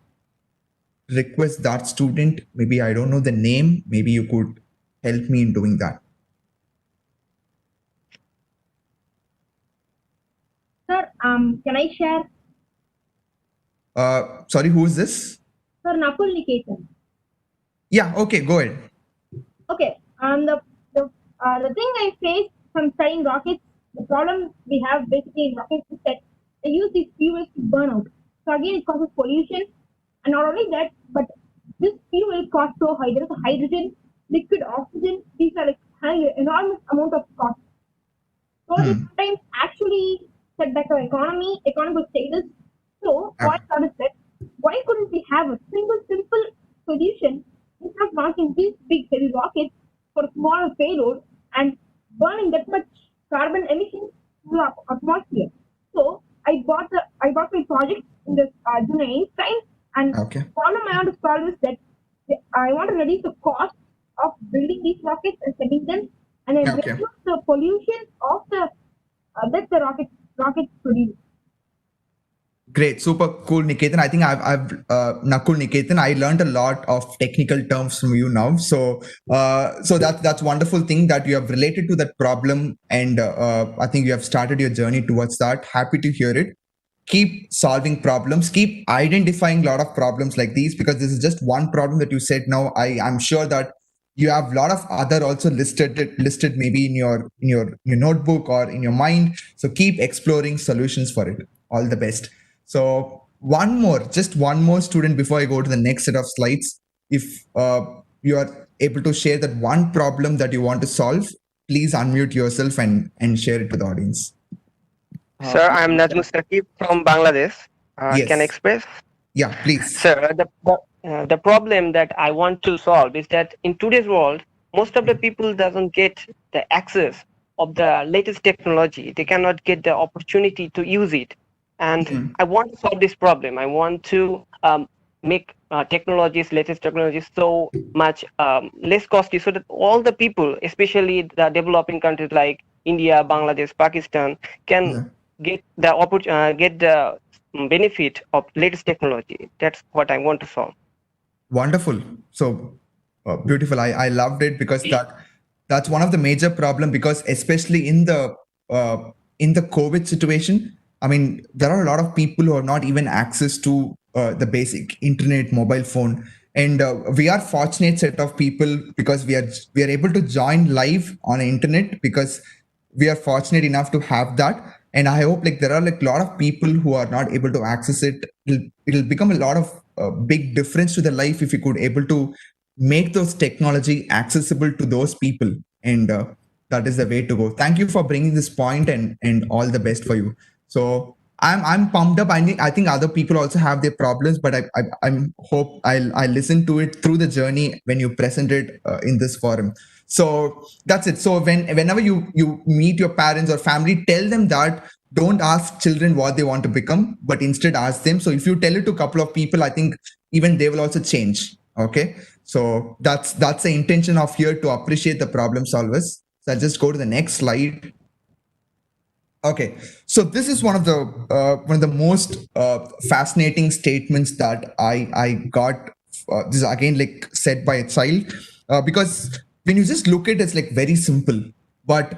request that student, maybe I don't know the name, maybe you could help me in doing that. Sir, can I share? Sorry, who is this? Sir, Nakul Niketan. Yeah, okay, go ahead. Okay, the thing I faced from studying rockets, the problem we have basically in rockets is that they use these fuels to burn out. So again, it causes pollution, and not only that, but this fuel costs so high. There is a hydrogen, liquid oxygen. These are like having an enormous amount of cost. So this sometimes actually set back our economical status. So what I thought is that why couldn't we have a simple solution instead of launching these big heavy rockets for a smaller payload and burning that much carbon emissions to the atmosphere? So I bought my project in this Junior Einstein, and the problem I want to solve is that I want to reduce the cost of building these rockets and sending them, and then reduce the pollution of that the rockets produce. Great, super cool, Niketan. I think I've Nakul Niketan. I learned a lot of technical terms from you now. So that's wonderful thing that you have related to that problem, and I think you have started your journey towards that. Happy to hear it. Keep solving problems. Keep identifying a lot of problems like these, because this is just one problem that you said. Now I'm sure that you have a lot of other also listed maybe in your notebook or in your mind. So keep exploring solutions for it. All the best. So just one more student before I go to the next set of slides. If you are able to share that one problem that you want to solve, please unmute yourself and share it to the audience. Sir, I'm Najmus Saqib from Bangladesh. Yes. Can I express? Yeah, please. Sir, the problem that I want to solve is that in today's world, most of the people doesn't get the access of the latest technology. They cannot get the opportunity to use it. And I want to solve this problem. I want to make latest technologies so much less costly, so that all the people, especially the developing countries like India, Bangladesh, Pakistan, can get the benefit of latest technology. That's what I want to solve. Wonderful. So beautiful. I loved it, because that's one of the major problem, because especially in the COVID situation, I mean, there are a lot of people who have not even access to the basic internet, mobile phone. And we are fortunate set of people, because we are able to join live on the internet, because we are fortunate enough to have that. And I hope like there are like a lot of people who are not able to access it. It'll become a lot of big difference to their life if you could able to make those technology accessible to those people. And that is the way to go. Thank you for bringing this point, and all the best for you. So I'm pumped up. I think other people also have their problems, but I'm hope I'll listen to it through the journey when you present it in this forum. So that's it. So whenever you meet your parents or family, tell them that don't ask children what they want to become, but instead ask them. So if you tell it to a couple of people, I think even they will also change. Okay. So that's the intention of here, to appreciate the problem solvers. So I'll just go to the next slide. Okay, so this is one of the most fascinating statements that I got. This is again like said by a child, because when you just look at it, it's like very simple, but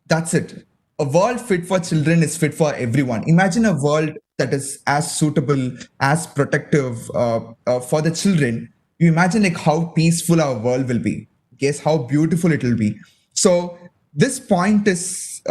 that's it. A world fit for children is fit for everyone. Imagine a world that is as suitable, as protective for the children. You imagine like how peaceful our world will be. Guess how beautiful it will be. So this point is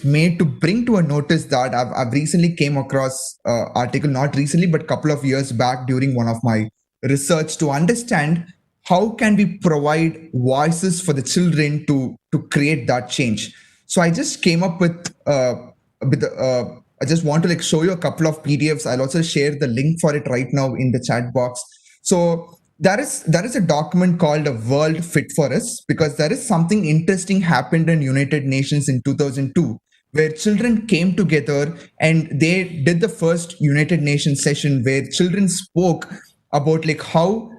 made to bring to a notice that I've recently came across article, not recently, but a couple of years back during one of my research, to understand how can we provide voices for the children to create that change. So I just came up with I just want to like show you a couple of PDFs. I'll also share the link for it right now in the chat box. So there is a document called A World Fit for Us, because there is something interesting happened in United Nations in 2002, where children came together and they did the first United Nations session where children spoke about like how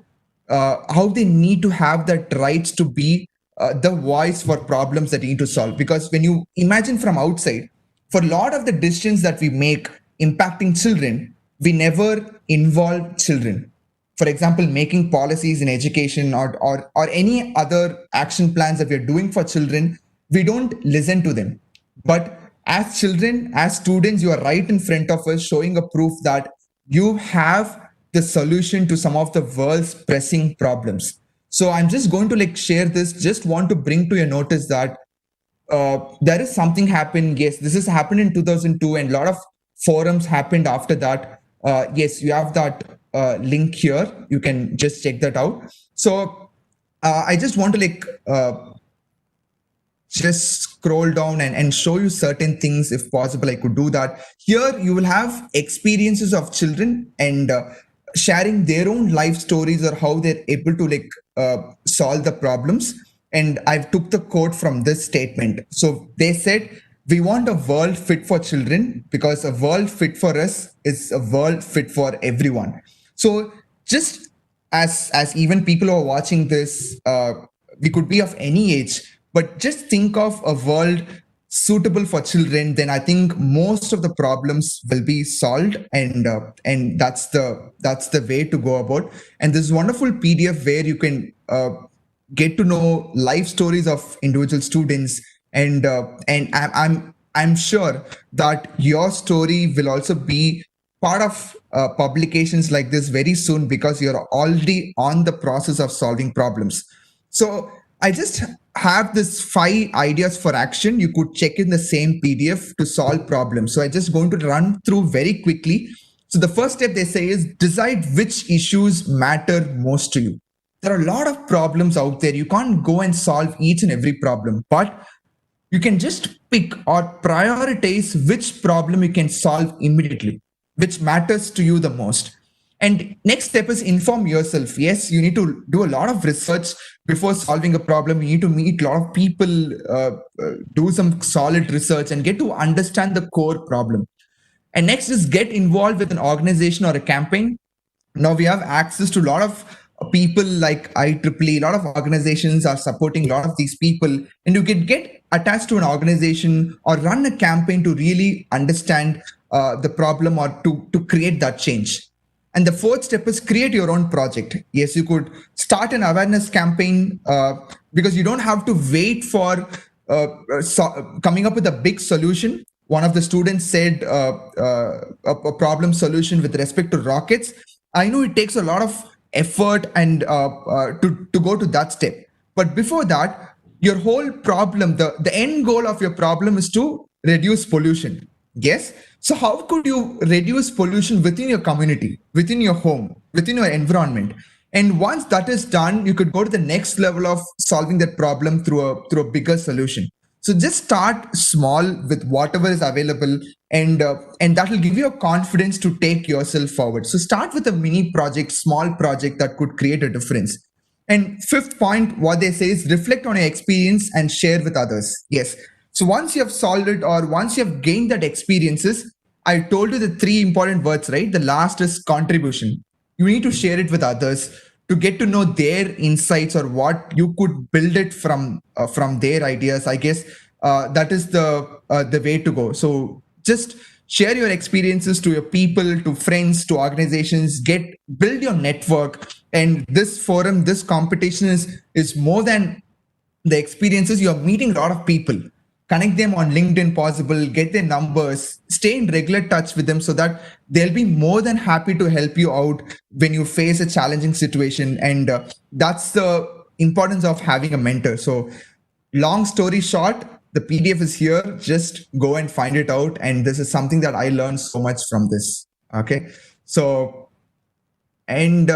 they need to have that rights to be the voice for problems that you need to solve. Because when you imagine from outside, for a lot of the decisions that we make impacting children, we never involve children. For example, making policies in education or any other action plans that we're doing for children, we don't listen to them. But as children, as students, you are right in front of us, showing a proof that you have the solution to some of the world's pressing problems. So I'm just going to like share this, just want to bring to your notice that there is something happened. Yes, this has happened in 2002, and a lot of forums happened after that. Yes, you have that link here. You can just check that out. So I just want to like just scroll down and show you certain things. If possible, I could do that. Here you will have experiences of children and sharing their own life stories or how they're able to like solve the problems. And I've took the quote from this statement. So they said, we want a world fit for children because a world fit for us is a world fit for everyone. So just as even people who are watching this, we could be of any age, but just think of a world suitable for children, then I think most of the problems will be solved, and that's the way to go about. And this wonderful PDF where you can get to know life stories of individual students, and I'm sure that your story will also be part of publications like this very soon, because you're already on the process of solving problems. So I just have this 5 ideas for action. You could check in the same PDF to solve problems. So I just going to run through very quickly. So the first step they say is decide which issues matter most to you. There are a lot of problems out there. You can't go and solve each and every problem, but you can just pick or prioritize which problem you can solve immediately, which matters to you the most. And next step is inform yourself. Yes, you need to do a lot of research before solving a problem. You need to meet a lot of people, do some solid research and get to understand the core problem. And next is get involved with an organization or a campaign. Now we have access to a lot of people like IEEE. A lot of organizations are supporting a lot of these people, and you can get attached to an organization or run a campaign to really understand the problem or to create that change. And the fourth step is create your own project. Yes, you could start an awareness campaign because you don't have to wait for coming up with a big solution. One of the students said a problem solution with respect to rockets. I know it takes a lot of effort and to go to that step. But before that, your whole problem, the end goal of your problem is to reduce pollution. Yes. So how could you reduce pollution within your community, within your home, within your environment? And once that is done, you could go to the next level of solving that problem through a bigger solution. So just start small with whatever is available, and that will give you a confidence to take yourself forward. So start with a mini project, small project that could create a difference. And fifth point, what they say is reflect on your experience and share with others. Yes. So once you have solved it, or once you have gained that experiences, I told you the three important words, right? The last is contribution. You need to share it with others to get to know their insights, or what you could build it from their ideas. I guess that is the way to go. So just share your experiences to your people, to friends, to organizations. Build your network. And this forum, this competition is more than the experiences. You're meeting a lot of people. Connect them on LinkedIn possible, get their numbers, stay in regular touch with them, so that they'll be more than happy to help you out when you face a challenging situation. And that's the importance of having a mentor. So long story short, the PDF is here. Just go and find it out. And this is something that I learned so much from this. Okay. So, and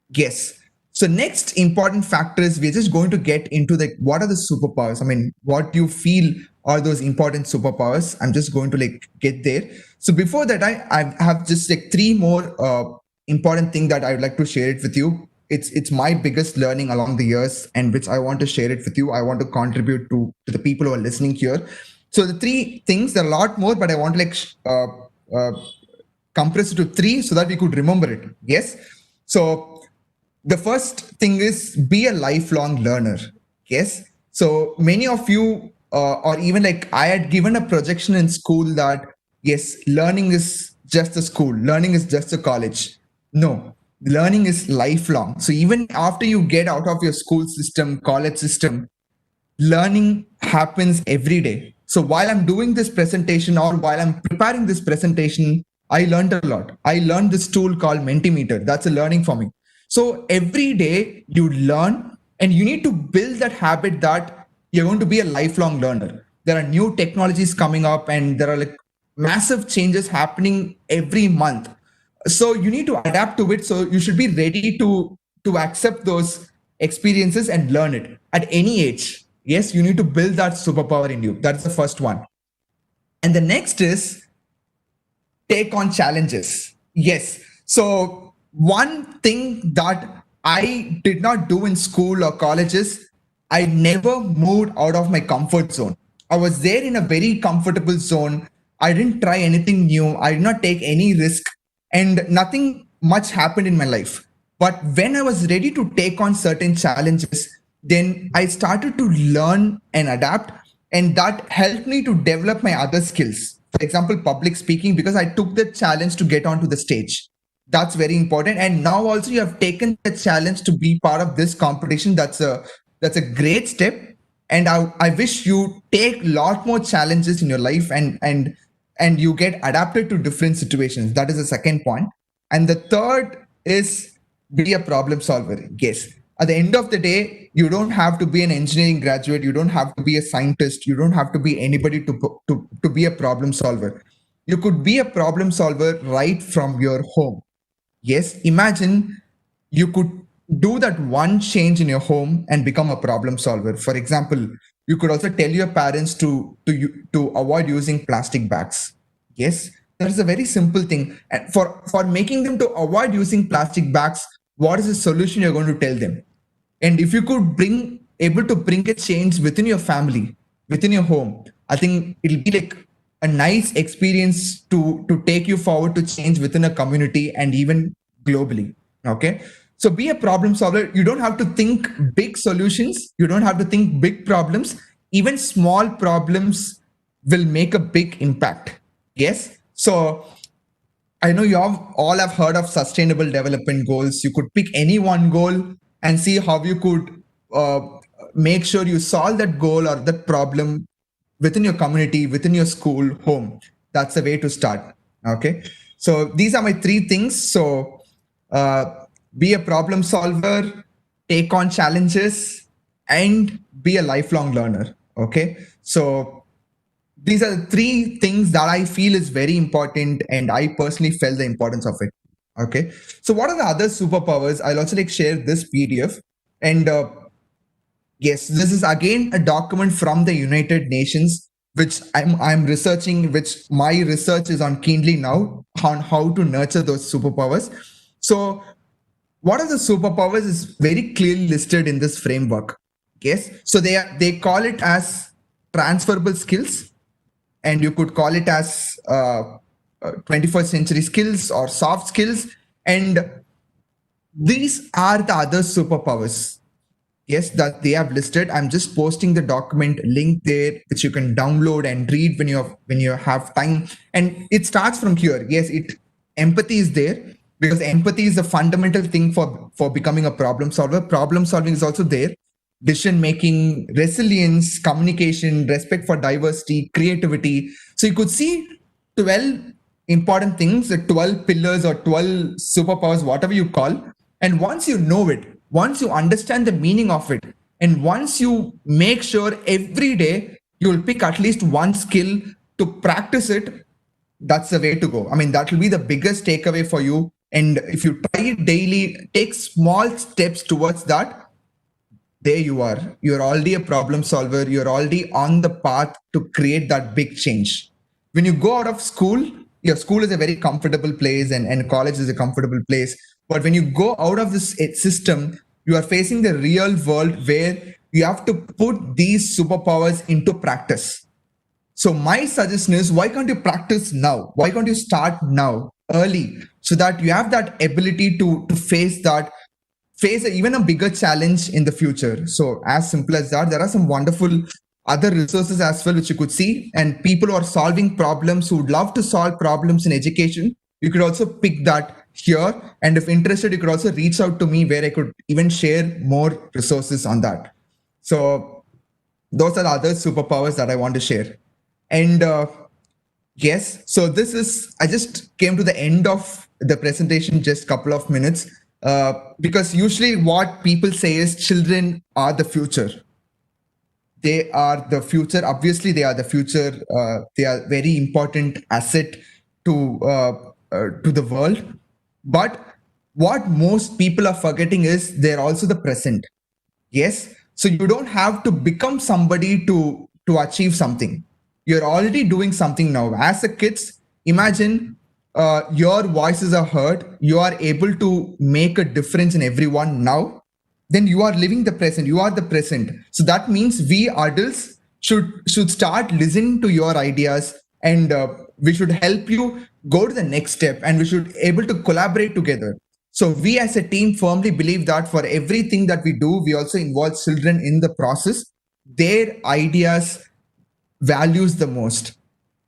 yes. So next important factor is we're just going to get into what are the superpowers? I mean, what you feel are those important superpowers? I'm just going to get there. So before that, I have just three more important things that I would like to share it with you. It's my biggest learning along the years, and which I want to share it with you. I want to contribute to the people who are listening here. So the three things, there are a lot more, but I want to compress it to three so that we could remember it. Yes. So the first thing is be a lifelong learner. Yes. So many of you, or even I had given a projection in school that, yes, learning is just a school, learning is just a college. No, learning is lifelong. So even after you get out of your school system, college system, learning happens every day. So while I'm doing this presentation, or while I'm preparing this presentation, I learned a lot. I learned this tool called Mentimeter. That's a learning for me. So every day you learn, and you need to build that habit that you're going to be a lifelong learner. There are new technologies coming up, and there are massive changes happening every month. So you need to adapt to it. So you should be ready to accept those experiences and learn it at any age. Yes, you need to build that superpower in you. That's the first one. And the next is take on challenges. Yes. So one thing that I did not do in school or colleges, I never moved out of my comfort zone. I was there in a very comfortable zone. I didn't try anything new. I did not take any risk, and nothing much happened in my life. But when I was ready to take on certain challenges, then I started to learn and adapt, and that helped me to develop my other skills. For example, public speaking, because I took the challenge to get onto the stage. That's very important. And now also you have taken the challenge to be part of this competition. That's a great step. And I wish you take a lot more challenges in your life, and you get adapted to different situations. That is the second point. And the third is be a problem solver. Yes. At the end of the day, you don't have to be an engineering graduate. You don't have to be a scientist. You don't have to be anybody to be a problem solver. You could be a problem solver right from your home. Yes, imagine you could do that one change in your home and become a problem solver. For example, you could also tell your parents to avoid using plastic bags. Yes, that is a very simple thing. And for making them to avoid using plastic bags, what is the solution you're going to tell them? And if you could able to bring a change within your family, within your home, I think it'll be a nice experience to take you forward to change within a community and even globally. Okay. So be a problem solver. You don't have to think big solutions. You don't have to think big problems. Even small problems will make a big impact. Yes. So I know you all have heard of sustainable development goals. You could pick any one goal and see how you could make sure you solve that goal or that problem within your community, within your school, home. That's the way to start. Okay. So these are my three things. So be a problem solver, take on challenges, and be a lifelong learner. Okay. So these are the three things that I feel is very important, and I personally felt the importance of it. Okay. So what are the other superpowers? I'll also share this PDF, and Yes, this is again a document from the United Nations, which I'm researching, which my research is on keenly now on how to nurture those superpowers. So what are the superpowers is very clearly listed in this framework. Yes, so they call it as transferable skills, and you could call it as 21st century skills or soft skills, and these are the other superpowers. Yes, that they have listed. I'm just posting the document link there, which you can download and read when you have time. And it starts from here. Yes, empathy is there, because empathy is a fundamental thing for becoming a problem solver. Problem solving is also there. Decision making, resilience, communication, respect for diversity, creativity. So you could see 12 important things, the 12 pillars or 12 superpowers, whatever you call. And once you know it, once you understand the meaning of it, and once you make sure every day you will pick at least one skill to practice it, that's the way to go. I mean, that will be the biggest takeaway for you. And if you try it daily, take small steps towards that, there you are. You're already a problem solver. You're already on the path to create that big change. When you go out of school, your school is a very comfortable place, and college is a comfortable place. But when you go out of this system, you are facing the real world where you have to put these superpowers into practice. So my suggestion is, why can't you practice now? Why can't you start now, early, so that you have that ability to face even a bigger challenge in the future? So as simple as that. There are some wonderful other resources as well, which you could see, and people who are solving problems, who would love to solve problems in education. You could also pick that here. And if interested, you could also reach out to me, where I could even share more resources on that. So those are the other superpowers that I want to share. And yes, so I just came to the end of the presentation, just a couple of minutes, because usually what people say is children are the future. They are the future. Obviously, they are the future. They are very important asset to the world. But what most people are forgetting is they're also the present. Yes. So you don't have to become somebody to achieve something. You're already doing something now. As a kids, imagine your voices are heard. You are able to make a difference in everyone now. Then you are living the present. You are the present. So that means we adults should start listening to your ideas, and we should help you go to the next step, and we should able to collaborate together. So we as a team firmly believe that for everything that we do, we also involve children in the process. Their ideas values the most,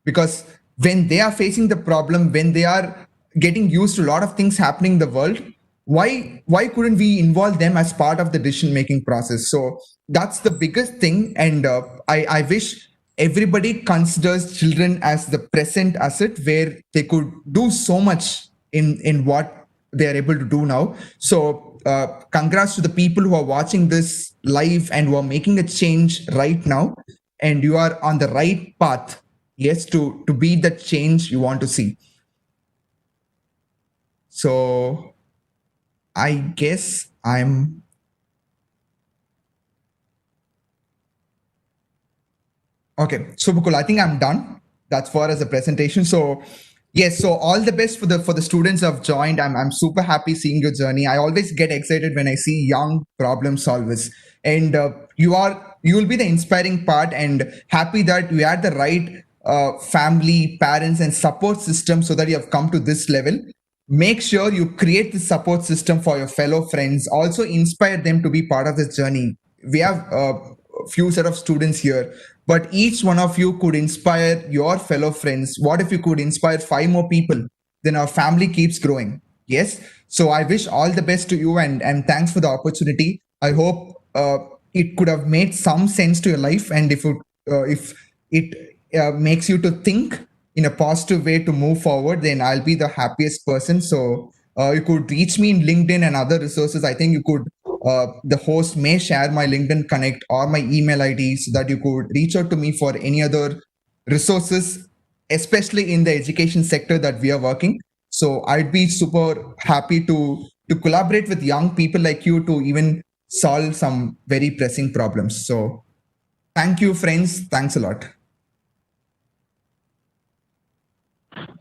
because when they are facing the problem, when they are getting used to a lot of things happening in the world, why couldn't we involve them as part of the decision making process? So that's the biggest thing. And I wish everybody considers children as the present asset, where they could do so much in what they are able to do now. So congrats to the people who are watching this live and who are making a change right now. And you are on the right path, yes, to be the change you want to see. So I guess I'm okay. Super cool. I think I'm done. That's far as the presentation. So yes, so all the best for the students who have joined. I'm super happy seeing your journey. I always get excited when I see young problem solvers, and you will be the inspiring part, and happy that you had the right family, parents, and support system so that you have come to this level. Make sure you create the support system for your fellow friends. Also inspire them to be part of this journey. We have a few set of students here, but each one of you could inspire your fellow friends. What if you could inspire 5 more people? Then our family keeps growing. Yes. So I wish all the best to you, and thanks for the opportunity. I hope it could have made some sense to your life, and if it makes you to think in a positive way to move forward, then I'll be the happiest person. So you could reach me in LinkedIn and other resources. I think you could, the host may share my LinkedIn connect or my email ID, so that you could reach out to me for any other resources, especially in the education sector that we are working. So I'd be super happy to collaborate with young people like you to even solve some very pressing problems. So thank you, friends. Thanks a lot.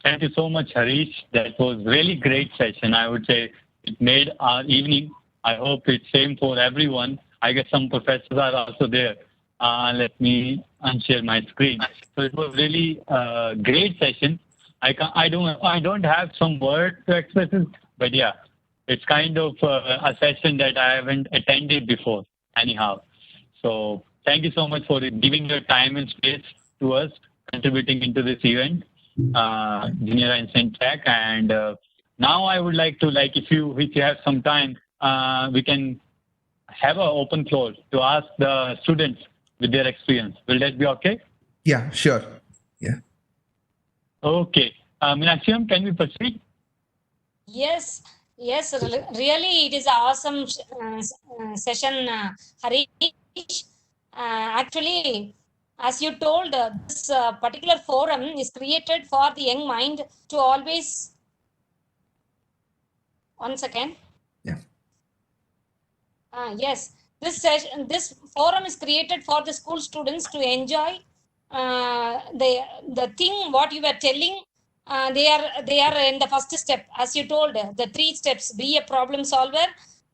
Thank you so much, Harish. That was really great session. I would say it made our evening. I hope it's same for everyone. I guess some professors are also there. Let me unshare my screen. So it was really a great session. I don't have some words to express it, but yeah, it's kind of a session that I haven't attended before. Anyhow, so thank you so much for giving your time and space to us, contributing into this event, Junior Einstein Track. And now I would like to, if you have some time, we can have an open floor to ask the students with their experience. Will that be okay? Yeah, sure. Yeah. Okay. Meenakshi, can we proceed? Yes, really, it is an awesome session, Harish. Actually, as you told, this particular forum is created for the young mind to always. One second. Yeah. Yes, this forum is created for the school students to enjoy the thing what you were telling. They are in the first step, as you told, the 3 steps: be a problem solver,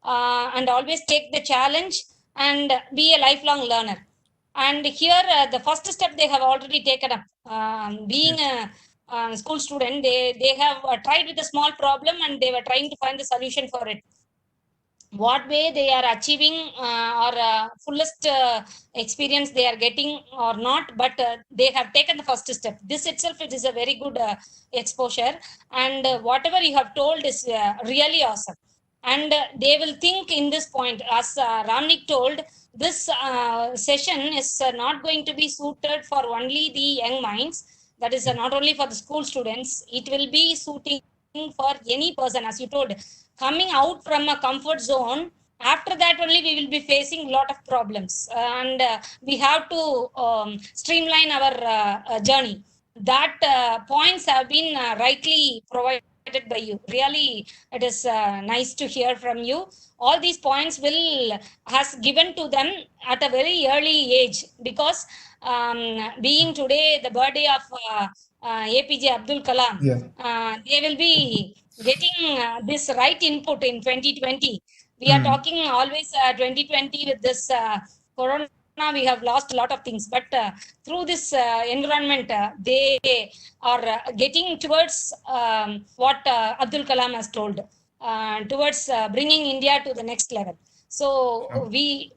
and always take the challenge, and be a lifelong learner. And here, the first step they have already taken up. Being a school student, they have tried with a small problem, and they were trying to find the solution for it. What way they are achieving or fullest experience they are getting or not, but they have taken the first step. This itself, it is a very good exposure, and whatever you have told is really awesome. And they will think in this point, as Ramnik told, this session is not going to be suited for only the young minds. That is not only for the school students. It will be suiting for any person, as you told. Coming out from a comfort zone, after that only we will be facing a lot of problems, and we have to streamline our journey. That points have been rightly provided by you. Really, it is nice to hear from you. All these points has given to them at a very early age, because being today the birthday of APJ Abdul Kalam, they will be getting this right input in 2020. We are talking always 2020 with this corona. We have lost a lot of things, but through this environment, they are getting towards what Abdul Kalam has told, towards bringing India to the next level. So we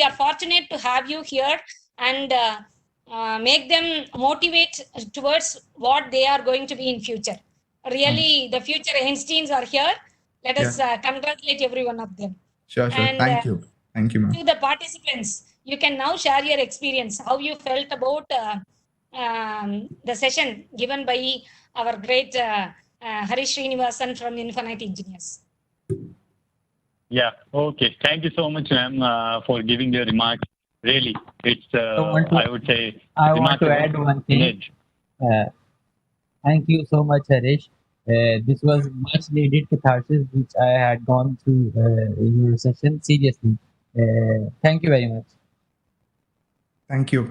are fortunate to have you here, and make them motivate towards what they are going to be in future. Really, the future Einsteins are here. Let us congratulate every one of them. Sure. And, thank you, ma'am. To the participants, you can now share your experience, how you felt about the session given by our great Harish Srinivasan from Infinite Engineers. Yeah. Okay. Thank you so much, ma'am, for giving your remarks. Really, it's I would say. I want to add one thing. Thank you so much, Harish. This was much needed catharsis which I had gone through your session. Seriously, thank you very much. Thank you.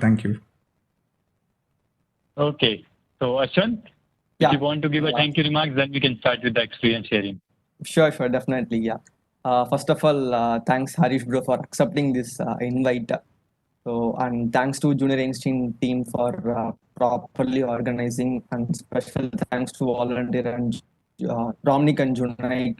Okay. So Ashwin, if you want to give a thank you remarks, then we can start with the experience sharing. Sure, definitely. Yeah. First of all, thanks Harish bro for accepting this invite. So, and thanks to Junior Einstein team for properly organizing, and special thanks to volunteer and Romnik and Junai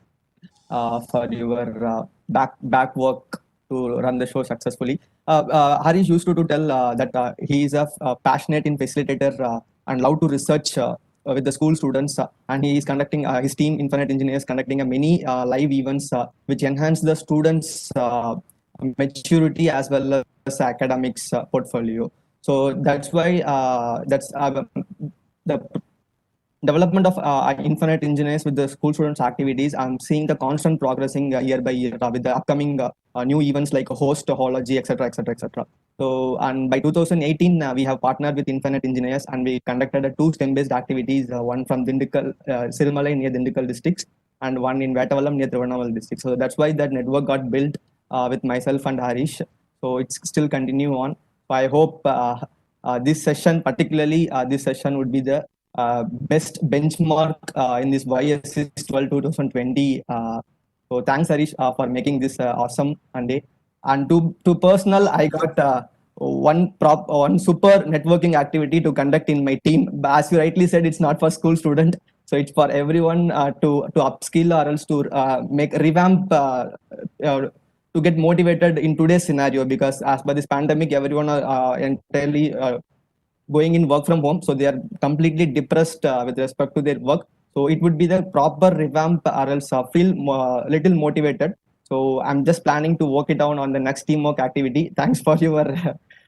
for your back work to run the show successfully. Harish used to tell that he is a passionate in facilitator and love to research with the school students, and he is conducting his team Infinite Engineers conducting many live events which enhance the students maturity as well as academics portfolio. So that's why that's the development of Infinite Engineers with the school students activities. I'm seeing the constant progressing year by year with the upcoming new events like hostology, etc. So, and by 2018 we have partnered with Infinite Engineers, and we conducted 2 STEM-based activities, one from Dindikal, Sirumalai near Dindikal districts, and one in Vettavalam near Thiruvannamalai district. So that's why that network got built, with myself and Harish. So it's still continue on. So I hope this session, particularly this session, would be the best benchmark in this YSIS12 2020. So thanks, Harish, for making this awesome day. And to personal, I got one super networking activity to conduct in my team. As you rightly said, it's not for school student, so it's for everyone to upskill or else to make revamp to get motivated in today's scenario, because as per this pandemic, everyone are entirely going in work from home, so they are completely depressed with respect to their work. So it would be the proper revamp or else feel little motivated. So I'm just planning to work it down on the next teamwork activity. Thanks for your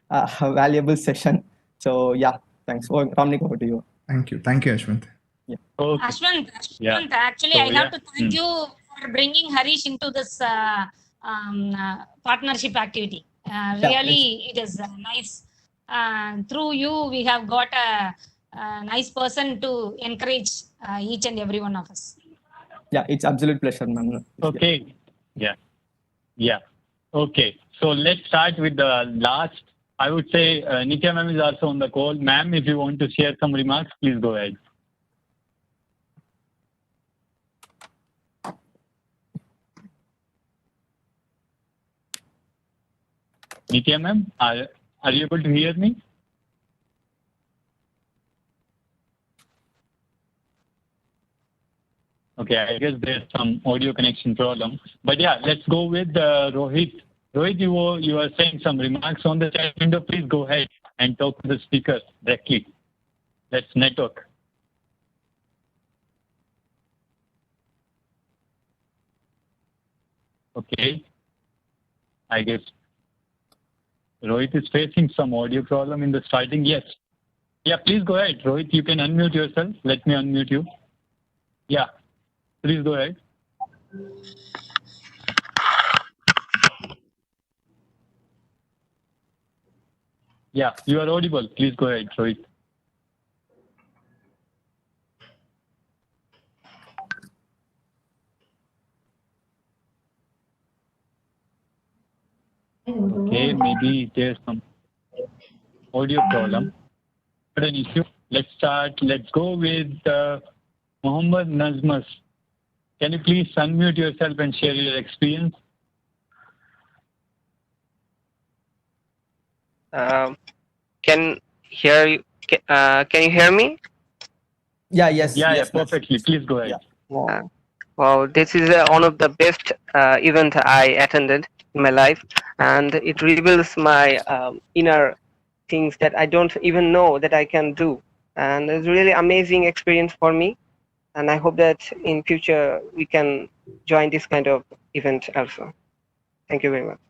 valuable session. So yeah, thanks. Oh, Ramnik, over to you. Thank you, Ashwant. Okay. Ashwant, Yeah. actually, So, I have yeah. to thank you for bringing Harish into this partnership activity. Really, it is nice. Through you, we have got a nice person to encourage each and every one of us. Yeah, it's absolute pleasure, ma'am. Okay. Yeah. Okay. So let's start with the last. I would say Nitya ma'am is also on the call. Ma'am, if you want to share some remarks, please go ahead. Nitya ma'am, are you able to hear me? Okay, I guess there's some audio connection problem. But yeah, let's go with Rohit. Rohit, you are saying some remarks on the chat window. Please go ahead and talk to the speaker directly. Let's network. Okay. I guess Rohit is facing some audio problem in the starting. Yes. Yeah, please go ahead. Rohit, you can unmute yourself. Let me unmute you. Yeah. Please go ahead. Yeah, you are audible. Please go ahead, Rohit. Okay, maybe there's some audio problem. Not an issue. Let's start. Let's go with Mohammed Nazmas. Can you please unmute yourself and share your experience? Can hear you? Can you hear me? Yeah, yes. Yeah, perfectly. Please go ahead. Yeah. Well, this is one of the best event I attended in my life, and it reveals my inner things that I don't even know that I can do, and it's really amazing experience for me. And I hope that in future we can join this kind of event also. Thank you very much.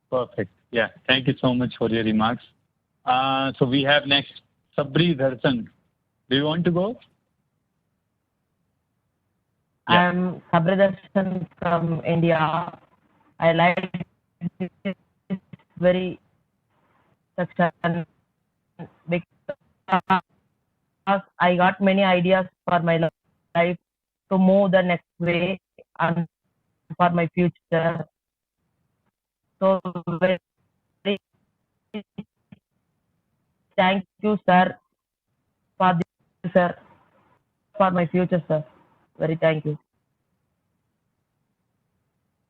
Perfect. Yeah, thank you so much for your remarks. So we have next Sabri Dharsan. Do you want to go? Yeah. I'm Sabri Darshan from India. I like this very section because I got many ideas for my life to move the next way and for my future. So very thank you, sir, for this, sir, for my future, sir. Very thank you.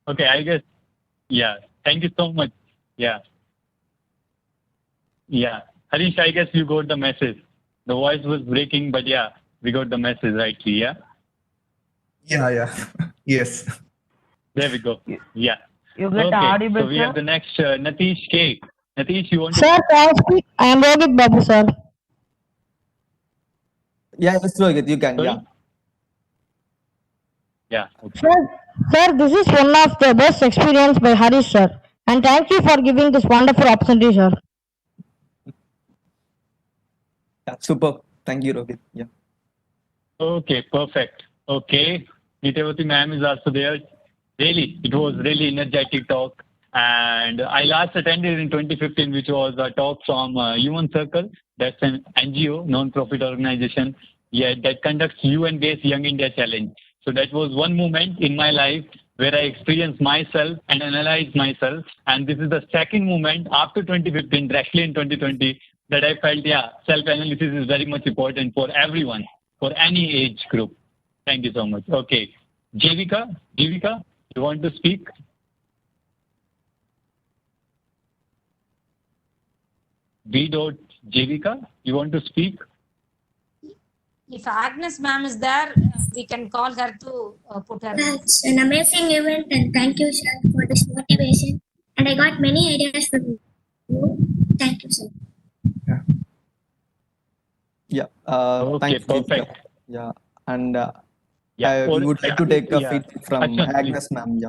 Okay, I guess. Yeah, thank you so much. Yeah. Harish, I guess you got the message. The voice was breaking, but yeah, we got the message rightly. Yeah. Yes. There we go. Yeah. You get Okay. audible, So we sir? have the next Natish K. Natish, you want to? Sir, can I speak? I am Rohit Babu, sir. Yeah, yes, Rohit, you can. Sorry? Yeah. Yeah. Okay. Sir, this is one of the best experience by Harish, sir. And thank you for giving this wonderful opportunity, sir. Yeah, super. Thank you, Rohit. Yeah. Okay, perfect. Okay. Nitavati ma'am is also there. Really, it was really energetic talk. And I last attended in 2015, which was a talk from Human Circle. That's an NGO, non-profit organization, that conducts UN-based Young India Challenge. So that was one moment in my life where I experienced myself and analyzed myself. And this is the second moment after 2015, directly in 2020, that I felt, yeah, self-analysis is very much important for everyone, for any age group. Thank you so much. Okay. Jivika, you want to speak? Jivika, you want to speak? If Agnes ma'am is there, we can call her to put her. That's an amazing event, and thank you, sir, for this motivation. And I got many ideas from you. Thank you, sir. Yeah. Okay, Thanks, perfect. Jessica. Yeah. And Yeah, we would like to take a yeah. feedback from Achha, Agnes ma'am. Yeah.